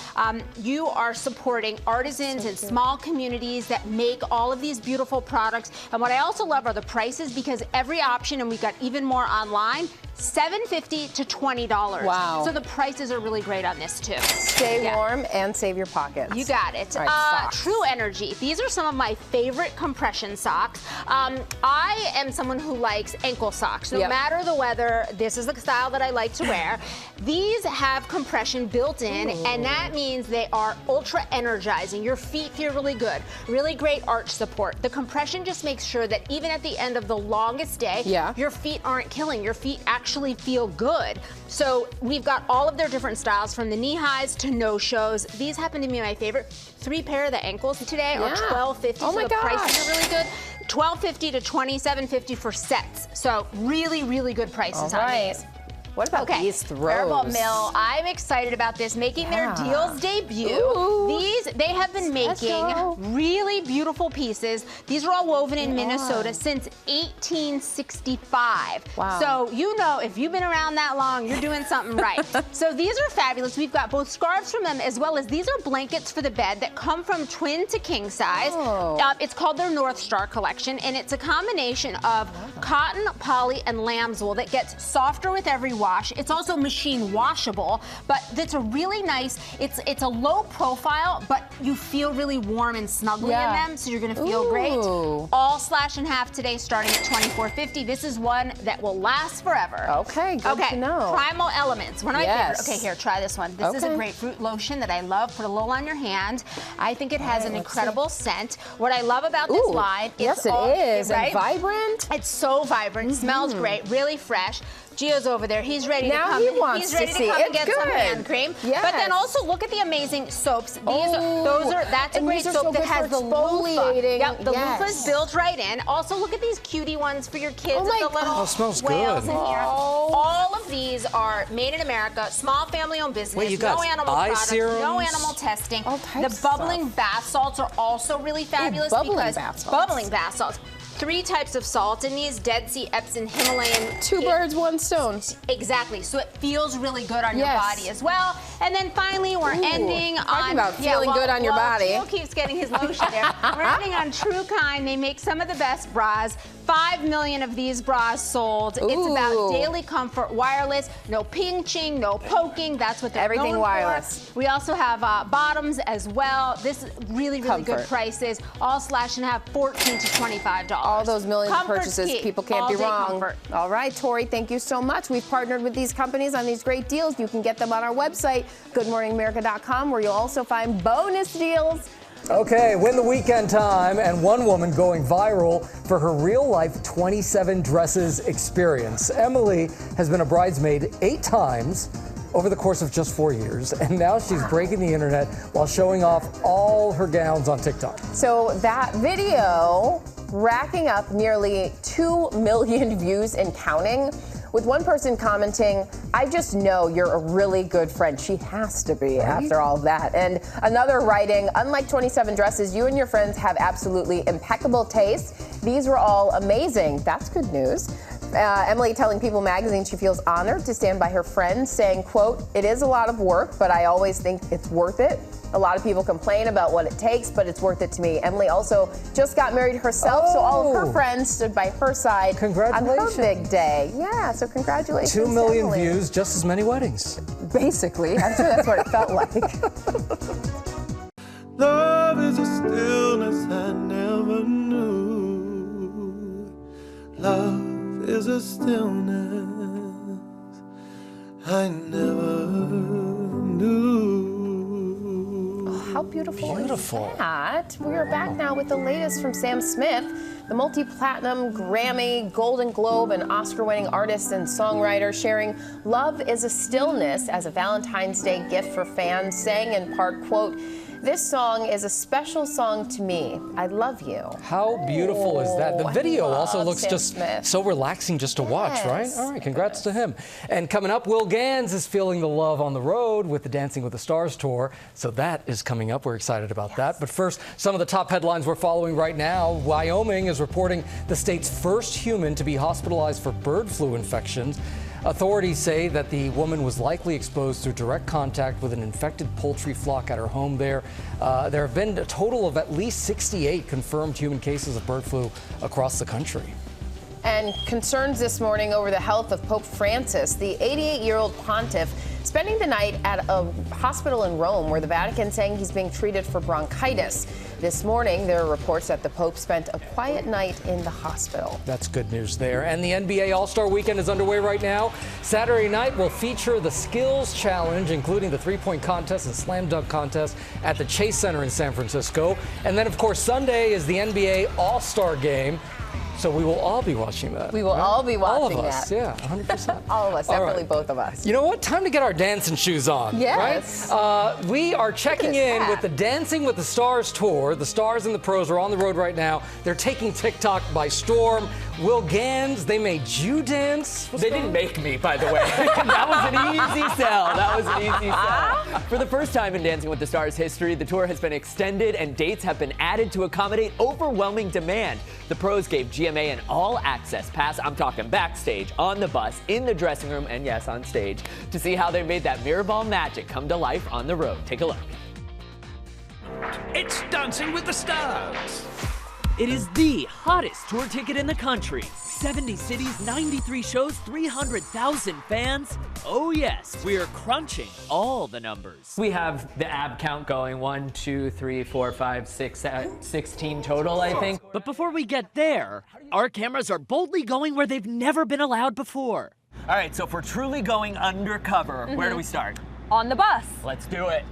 S1: you are supporting artisans and small communities that make all of these beautiful products. And what I also love are the prices because every option, and we've got even more online, $7.50 to $20.
S7: Wow.
S1: So the prices are really great on this too.
S7: Stay warm and save your pockets.
S1: You got it.
S7: All right,
S1: True Energy. These are some of my favorite compression socks. I am someone who likes ankle socks. No matter the weather, this is the style that I like to wear. These have compression built in, and that means they are ultra energizing. Your feet feel really good. Really great arch support. The compression just makes sure that even at the end of the longest day, your feet aren't killing. Your feet actually feel good. So we've got all of their different styles from the knee highs to no-shows. These happen to be my favorite. 3 pair of the ankles today are $12.50.
S7: Oh my
S1: so the prices are really good. $12.50 to $27.50 for sets. So really, really good prices on these.
S7: What about these throws?
S1: Wearable Mill. I'm excited about this, making their Deals debut. They have been making really beautiful pieces. These are all woven in Minnesota since 1865.
S7: Wow.
S1: So you know, if you've been around that long, you're doing something right. So these are fabulous. We've got both scarves from them as well as these are blankets for the bed that come from twin to king size. It's called their North Star collection, and it's a combination of cotton, poly, and lamb's wool that gets softer with every wash. It's also machine washable, but it's a really nice, it's a low profile, but you feel really warm and snuggly in them, so you're gonna feel great. All slash and half today starting at $24.50. This is one that will last forever.
S7: Okay, good to know.
S1: Primal Elements, one of my favorites. Okay, here, try this one. This is a grapefruit lotion that I love. Put a little on your hand. I think it has an incredible scent. What I love about this line is
S7: and vibrant.
S1: It's so vibrant, smells great, really fresh. Gio's over there. He's ready to come.
S7: He's
S1: ready to come and get some hand cream. But then also look at the amazing soaps. That's a great soap that has the loofah. Yep, the loofah is built right in. Also look at these cutie ones for your kids with the little
S2: smells
S1: whales
S2: good.
S1: in here. All of these are made in America, small family-owned business.
S2: Wait, you got
S1: no animal
S2: eye
S1: products,
S2: serums?
S1: no animal testing.
S7: All types
S1: The bubbling bath salts are also really fabulous
S7: bubbling
S1: because
S7: bath salts.
S1: bubbling bath salts. 3 types of salt in these: Dead Sea, Epsom, Himalayan.
S7: 2 birds, 1 stone.
S1: Exactly. So it feels really good on your body as well. And then finally, we're ending on
S7: about feeling good on your body.
S1: Gio keeps getting his lotion there. We're ending on True Kind. They make some of the best bras. 5 million of these bras sold. It's about daily comfort, wireless, no pinching, no poking. That's what they're
S7: Everything
S1: known
S7: wireless.
S1: for. We also have bottoms as well. This is really good prices. All slash and have $14 to $25.
S7: All those millions of
S1: Comfort's
S7: purchases,
S1: key.
S7: people can't be
S1: All-day
S7: wrong.
S1: comfort.
S7: All right, Tori, thank you so much. We've partnered with these companies on these great deals. You can get them on our website, goodmorningamerica.com, where you'll also find bonus deals.
S2: Okay, win the weekend time, and one woman going viral for her real-life 27 dresses experience. Emily has been a bridesmaid 8 times over the course of just 4 years, and now she's breaking the internet while showing off all her gowns on TikTok.
S7: So that video racking up nearly 2 million views and counting, with one person commenting, "I just know you're a really good friend." She has to be after all that. And another writing, "Unlike 27 dresses, you and your friends have absolutely impeccable taste. These were all amazing." That's good news. Emily telling People magazine she feels honored to stand by her friend, saying, quote, "It is a lot of work, but I always think it's worth it." A lot of people complain about what it takes, but it's worth it to me. Emily also just got married herself, so all of her friends stood by her side on her big day. Yeah, so congratulations,
S2: 2 million
S7: Emily.
S2: views, just as many weddings.
S7: Basically, I'm sure that's what it felt like.
S4: Love is a stillness I never knew. Love is a stillness I never knew.
S7: How beautiful is that? We are back now with the latest from Sam Smith, the multi-platinum, Grammy, Golden Globe, and Oscar-winning artist and songwriter, sharing Love is a Stillness as a Valentine's Day gift for fans, saying in part, quote, "This song is a special song to me. I love you."
S2: How beautiful is that? The video also looks
S7: Sam
S2: just
S7: Smith.
S2: so relaxing just to watch, right?
S7: Yes.
S2: All right, congrats to him. And coming up, Will Gans is feeling the love on the road with the Dancing with the Stars tour. So that is coming up. We're excited about that. But first, some of the top headlines we're following right now. Wyoming is reporting the state's first human to be hospitalized for bird flu infections. Authorities say that the woman was likely exposed through direct contact with an infected poultry flock at her home there. There have been a total of at least 68 confirmed human cases of bird flu across the country.
S7: And concerns this morning over the health of Pope Francis, the 88-year-old pontiff, spending the night at a hospital in Rome where the Vatican is saying he's being treated for bronchitis. This morning, there are reports that the Pope spent a quiet night in the hospital.
S2: That's good news there. And the NBA All-Star Weekend is underway right now. Saturday night will feature the Skills Challenge, including the three-point contest and slam dunk contest at the Chase Center in San Francisco. And then, of course, Sunday is the NBA All-Star Game. So we will all be watching that.
S7: We will all be watching
S2: all of us,
S7: that.
S2: Yeah, 100%.
S7: All of us,
S2: All
S7: definitely
S2: right.
S7: both of us.
S2: You know what? Time to get our dancing shoes on,
S7: Yes.
S2: right? We are checking in with the Dancing with the Stars tour. The stars and the pros are on the road right now. They're taking TikTok by storm. Will Gans, they made you dance.
S27: They didn't make me, by the way. That was an easy sell. That was an easy sell. For the first time in Dancing with the Stars history, the tour has been extended and dates have been added to accommodate overwhelming demand. The pros gave GMA an all-access pass. I'm talking backstage, on the bus, in the dressing room, and yes, on stage, to see how they made that mirror ball magic come to life on the road. Take a look.
S15: It's Dancing with the Stars. It is the hottest tour ticket in the country. 70 cities, 93 shows, 300,000 fans. Oh yes, we're crunching all the numbers.
S27: We have the ab count going. 1, 2, 3, 4, 5, 6, 16 total, I think.
S15: But before we get there, our cameras are boldly going where they've never been allowed before.
S27: All right, so if we're truly going undercover, where do we start?
S21: On the bus.
S27: Let's do it.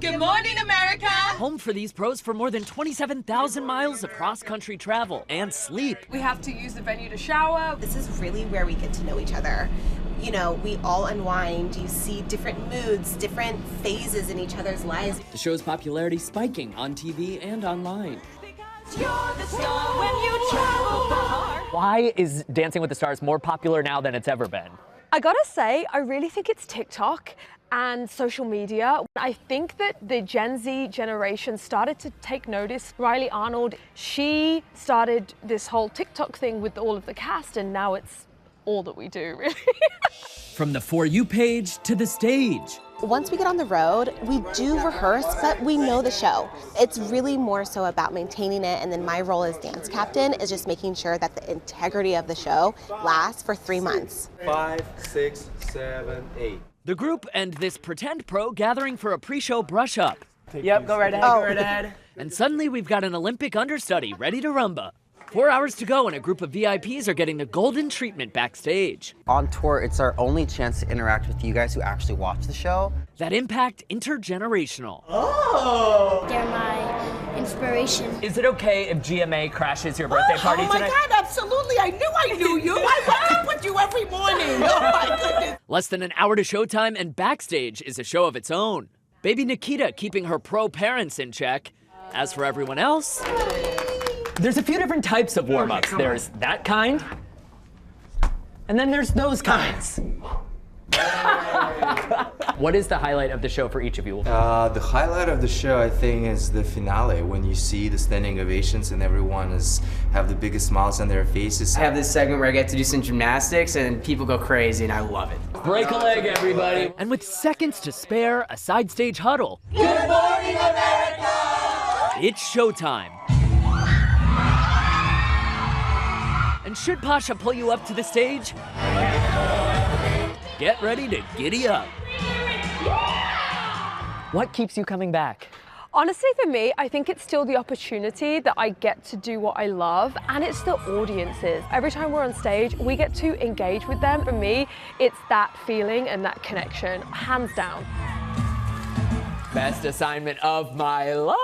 S15: Good morning, America! Home for these pros for more than 27,000 miles of cross-country travel and sleep.
S5: We have to use the venue to shower.
S6: This is really where we get to know each other. You know, we all unwind. You see different moods, different phases in each other's lives.
S27: The show's popularity spiking on TV and online.
S6: You're the star when you travel far.
S27: Why is Dancing with the Stars more popular now than it's ever been?
S8: I gotta say, I really think it's TikTok and social media. I think that the Gen Z generation started to take notice. Riley Arnold, she started this whole TikTok thing with all of the cast, and now it's all that we do, really.
S15: From the For You page to the stage.
S24: Once we get on the road, we do rehearse, but we know the show. It's really more so about maintaining it, and then my role as dance captain is just making sure that the integrity of the show lasts for 3 months.
S4: 5, 6, 7, 8.
S15: The group and this pretend pro gathering for a pre-show brush-up.
S27: Yep, go right ahead, go right ahead.
S15: And suddenly we've got an Olympic understudy ready to rumba. 4 hours to go and a group of VIPs are getting the golden treatment backstage.
S25: On tour, it's our only chance to interact with you guys who actually watch the show.
S15: That impact intergenerational.
S25: Oh!
S26: They're my inspiration.
S27: Is it okay if GMA crashes your birthday party tonight?
S28: Oh my God, absolutely. I knew you. I wake up with you every morning. Oh my goodness.
S15: Less than an hour to showtime, and backstage is a show of its own. Baby Nikita keeping her pro parents in check. As for everyone else,
S27: there's a few different types of warm-ups. There's that kind, and then there's those kinds. What is the highlight of the show for each of you?
S3: The highlight of the show, I think, is the finale, when you see the standing ovations and everyone have the biggest smiles on their faces.
S9: I have this segment where I get to do some gymnastics and people go crazy, and I love it.
S27: Break a leg, everybody.
S15: And with seconds to spare, a side stage huddle.
S28: Good morning, America!
S15: It's showtime. And should Pasha pull you up to the stage, get ready to giddy up.
S27: What keeps you coming back?
S8: Honestly, for me, I think it's still the opportunity that I get to do what I love, and it's the audiences. Every time we're on stage, we get to engage with them. For me, it's that feeling and that connection, hands down.
S27: Best assignment of my life.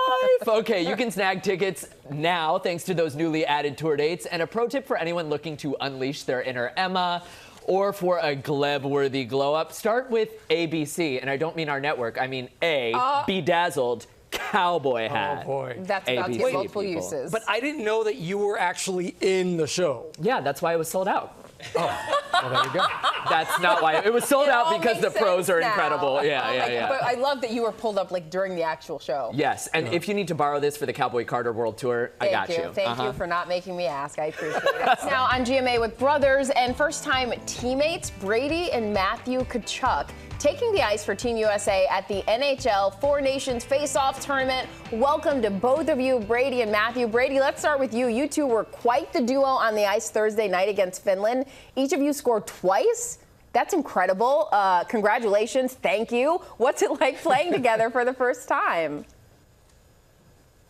S27: Okay, you can snag tickets now thanks to those newly added tour dates. And a pro tip for anyone looking to unleash their inner Emma or for a Gleb-worthy glow-up, start with ABC. And I don't mean our network, I mean Bedazzled Cowboy Hat.
S2: Oh, boy.
S7: That's about to get multiple uses.
S2: But I didn't know that you were actually in the show.
S27: Yeah, that's why it was sold out.
S2: Oh, well, there you go.
S27: That's not why. It was sold out because the pros are incredible. Yeah.
S7: But I love that you were pulled up like during the actual show.
S27: Yes, and if you need to borrow this for the Cowboy Carter World Tour, I got you.
S7: Thank you for not making me ask. I appreciate it. Now on GMA with brothers and first-time teammates Brady and Matthew Tkachuk taking the ice for Team USA at the NHL Four Nations Face-Off Tournament. Welcome to both of you, Brady and Matthew. Brady, let's start with you. You two were quite the duo on the ice Thursday night against Finland. Each of you scored twice. That's incredible. Congratulations. Thank you. What's it like playing together for the first time?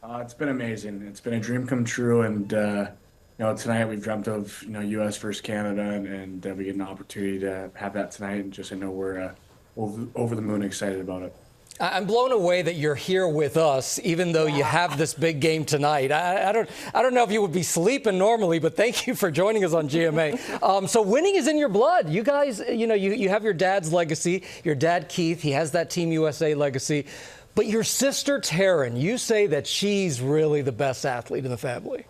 S10: It's been amazing. It's been a dream come true, and tonight we've dreamt of U.S. versus Canada, and we get an opportunity to have that tonight. And just I know we're over the moon excited about it.
S2: I'm blown away that you're here with us, even though you have this big game tonight. I don't know if you would be sleeping normally, but thank you for joining us on GMA. So winning is in your blood. You guys, you have your dad's legacy. Your dad, Keith, he has that Team USA legacy. But your sister, Taryn, you say that she's really the best athlete in the family.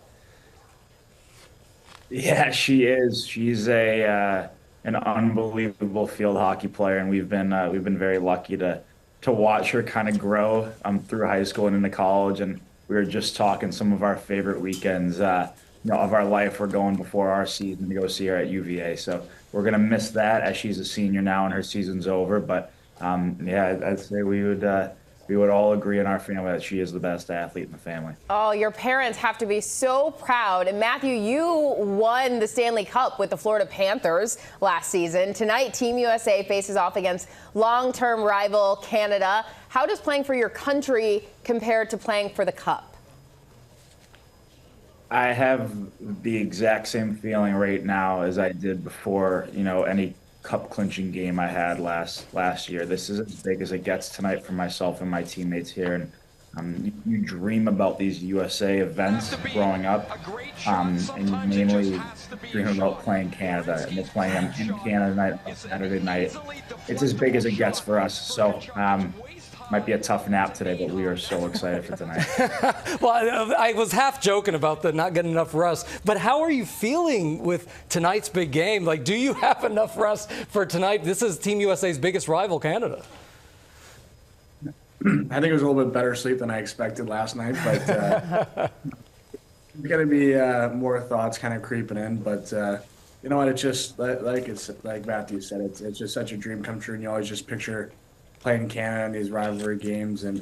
S12: Yeah, she is. She's an unbelievable field hockey player, and we've been very lucky to watch her kind of grow through high school and into college. And we were just talking some of our favorite weekends of our life. We're going before our season to go see her at UVA. So we're gonna miss that as she's a senior now and her season's over. But I'd say we would all agree in our family that she is the best athlete in the family.
S7: Oh, your parents have to be so proud. And Matthew, you won the Stanley Cup with the Florida Panthers last season. Tonight, Team USA faces off against long-term rival Canada. How does playing for your country compare to playing for the Cup?
S12: I have the exact same feeling right now as I did before, any cup clinching game I had last year. This is as big as it gets tonight for myself and my teammates here. And you dream about these USA events growing up, and you mainly dream about playing Canada. And we're playing them in Canada tonight, on Saturday night. It's as big as it gets for us. So might be a tough nap today, but we are so excited for tonight.
S2: Well, I was half joking about the not getting enough rest, but how are you feeling with tonight's big game? Like, do you have enough rest for tonight? This is Team USA's biggest rival, Canada.
S10: I think it was a little bit better sleep than I expected last night, but there's going to be more thoughts kind of creeping in. But you know what? It's just like Matthew said, it's just such a dream come true, and you always just picture playing Canada in these rivalry games, and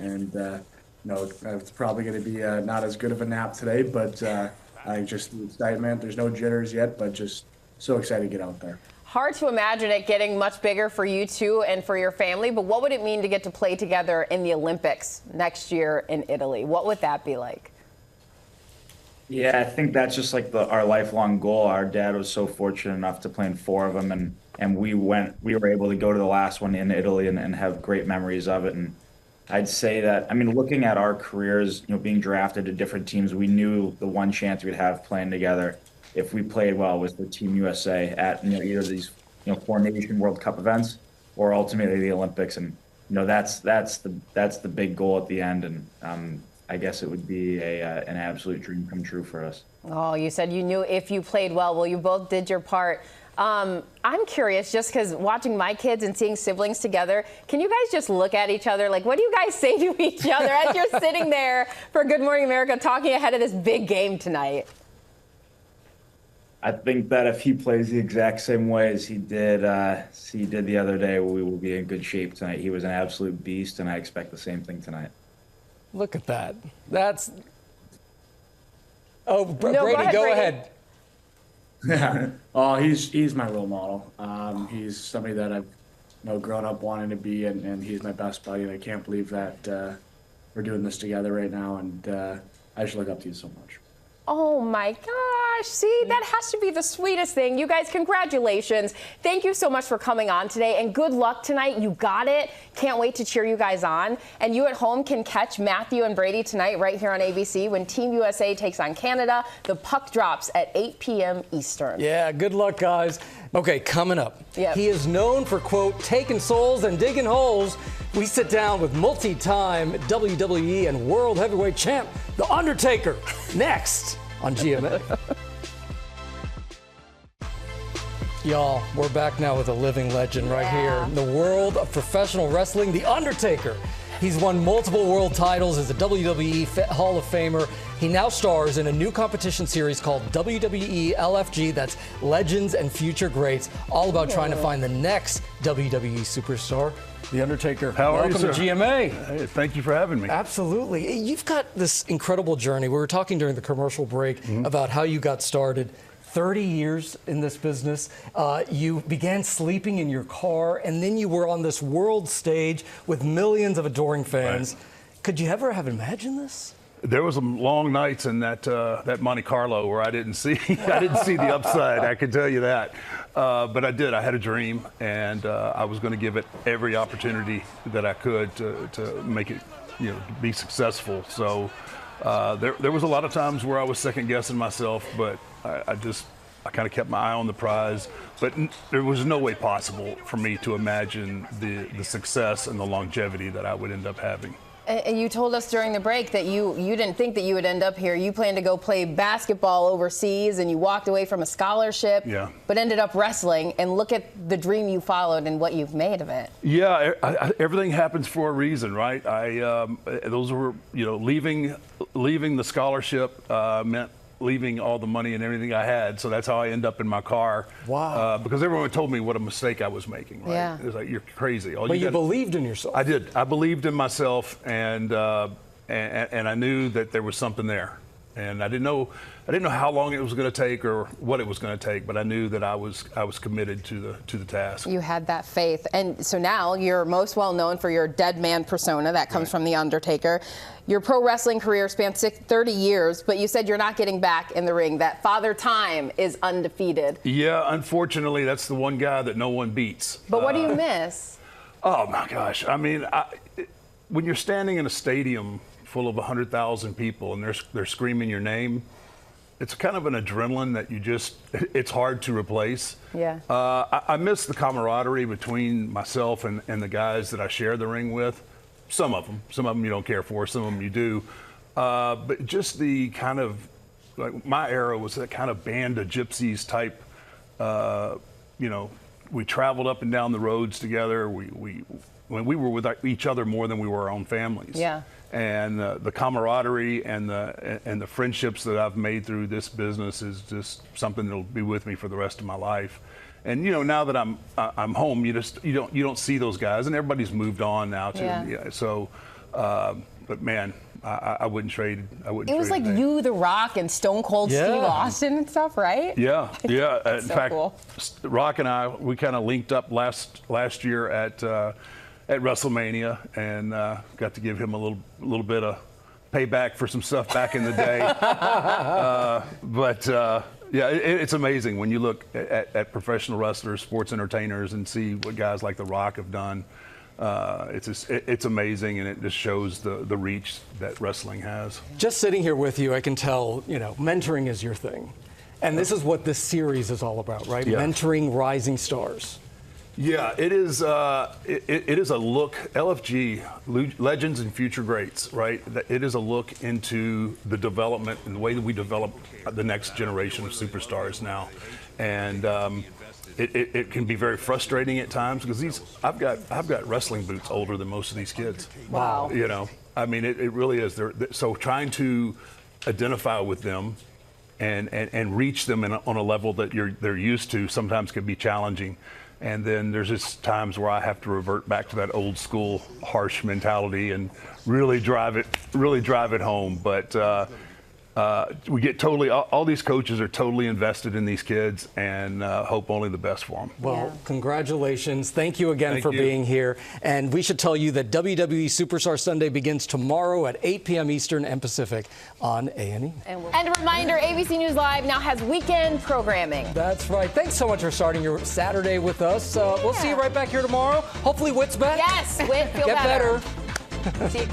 S10: it's probably going to be not as good of a nap today, but I think just the excitement. There's no jitters yet, but just so excited to get out there.
S7: Hard to imagine it getting much bigger for you two and for your family, but what would it mean to get to play together in the Olympics next year in Italy? What would that be like?
S12: Yeah, I think that's just like our lifelong goal. Our dad was so fortunate enough to play in 4 of them, and we were able to go to the last one in Italy and have great memories of it. And I'd say that, looking at our careers, being drafted to different teams, we knew the one chance we'd have playing together if we played well was for Team USA at either of these 4 Nation World Cup events or ultimately the Olympics. And that's the big goal at the end. And I guess it would be an absolute dream come true for us.
S7: Oh, you said you knew if you played well. Well, you both did your part. I'm curious, just because watching my kids and seeing siblings together, can you guys just look at each other? Like, what do you guys say to each other as you're sitting there for Good Morning America talking ahead of this big game tonight?
S12: I think that if he plays the exact same way as he did the other day, we will be in good shape tonight. He was an absolute beast, and I expect the same thing tonight.
S2: Look at that. That's... Oh,
S7: No,
S2: Brady, go
S7: Brady.
S2: ahead.
S10: Yeah. Oh, he's my role model. He's somebody that I've grown up wanting to be, and he's my best buddy. And I can't believe that we're doing this together right now. And I just look up to you so much.
S7: Oh my gosh, see, that has to be the sweetest thing. You guys, congratulations. Thank you so much for coming on today, and good luck tonight. You got it. Can't wait to cheer you guys on. And you at home can catch Matthew and Brady tonight right here on ABC when Team USA takes on Canada. The puck drops at 8 p.m. Eastern.
S2: Yeah, good luck, guys. Okay, coming up.
S7: Yep.
S2: He is known for, quote, taking souls and digging holes. We sit down with multi-time WWE and World Heavyweight Champ, The Undertaker, next on GMA. Y'all, we're back now with a living legend right here in the world of professional wrestling, The Undertaker. He's won multiple world titles as a WWE Hall of Famer. He now stars in a new competition series called WWE LFG, that's Legends and Future Greats, all about trying to find the next WWE superstar. The Undertaker,
S13: How are you,
S2: welcome
S13: sir?
S2: to GMA.
S13: Hey, thank you for having me.
S2: Absolutely. You've got this incredible journey. We were talking during the commercial break about how you got started. 30 years in this business. You began sleeping in your car, and then you were on this world stage with millions of adoring fans. Right. Could you ever have imagined this?
S13: There was some long nights in that Monte Carlo where I didn't see the upside. I can tell you that. But I did. I had a dream, and I was going to give it every opportunity that I could to make it, be successful. So there was a lot of times where I was second guessing myself, but I kind of kept my eye on the prize. But there was no way possible for me to imagine the success and the longevity that I would end up having.
S7: And you told us during the break that you didn't think that you would end up here. You planned to go play basketball overseas, and you walked away from a scholarship, but ended up wrestling. And look at the dream you followed and what you've made of it.
S13: Yeah, everything happens for a reason, right? Those were, leaving the scholarship meant leaving all the money and everything I had. So that's how I end up in my car.
S2: Wow.
S13: Because everyone told me what a mistake I was making, right?
S2: Yeah.
S13: It was like, you're crazy.
S2: But you believed in yourself.
S13: I did. I believed in myself, and I knew that there was something there. And I didn't know how long it was going to take or what it was going to take, but I knew that I was committed to the task.
S7: You had that faith. And so now you're most well known for your dead man persona that comes from The Undertaker. Your pro wrestling career spans 30 years, but you said you're not getting back in the ring, that Father Time is undefeated.
S13: Yeah, unfortunately, that's the one guy that no one beats.
S7: But what do you miss?
S13: Oh, my gosh. I mean, when you're standing in a stadium full of 100,000 people and they're screaming your name, it's kind of an adrenaline that it's hard to replace.
S7: Yeah.
S13: I miss the camaraderie between myself and the guys that I share the ring with. Some of them you don't care for, some of them you do. But just the kind of, like, my era was that kind of band of gypsies type, we traveled up and down the roads together. We were with each other more than we were our own families.
S7: Yeah. And
S13: the camaraderie and the friendships that I've made through this business is just something that'll be with me for the rest of my life. And now that I'm home, you don't see those guys, and everybody's moved on now too. Yeah. So, but man, I wouldn't trade. It was
S7: like you, The Rock, and Stone Cold Steve Austin and stuff, right?
S13: Yeah. In
S7: so
S13: fact,
S7: cool.
S13: Rock and I, we kind of linked up last year at WrestleMania, and got to give him a little bit of payback for some stuff back in the day. Yeah, it's amazing when you look at professional wrestlers, sports entertainers, and see what guys like The Rock have done. It's amazing, and it just shows the reach that wrestling has.
S2: Just sitting here with you, I can tell, mentoring is your thing. And this is what this series is all about, right?
S13: Yeah.
S2: Mentoring rising stars.
S13: Yeah, it is. It is a look. LFG, Legends and Future Greats, right? It is a look into the development and the way that we develop the next generation of superstars now. And it can be very frustrating at times because I've got wrestling boots older than most of these kids.
S2: Wow.
S13: You know, I mean, it really is. So trying to identify with them and reach them on a level that they're used to sometimes can be challenging. And then there's just times where I have to revert back to that old school harsh mentality and really drive it home. But we get all these coaches are totally invested in these kids and hope only the best for them.
S2: Well, congratulations. Thank you again for being here. And we should tell you that WWE Superstar Sunday begins tomorrow at 8 p.m. Eastern and Pacific on A&E.
S7: And a reminder, ABC News Live now has weekend programming.
S2: That's right. Thanks so much for starting your Saturday with us. We'll see you right back here tomorrow. Hopefully Whit's back.
S7: Yes, Whit, feel
S2: Get better.
S7: See you.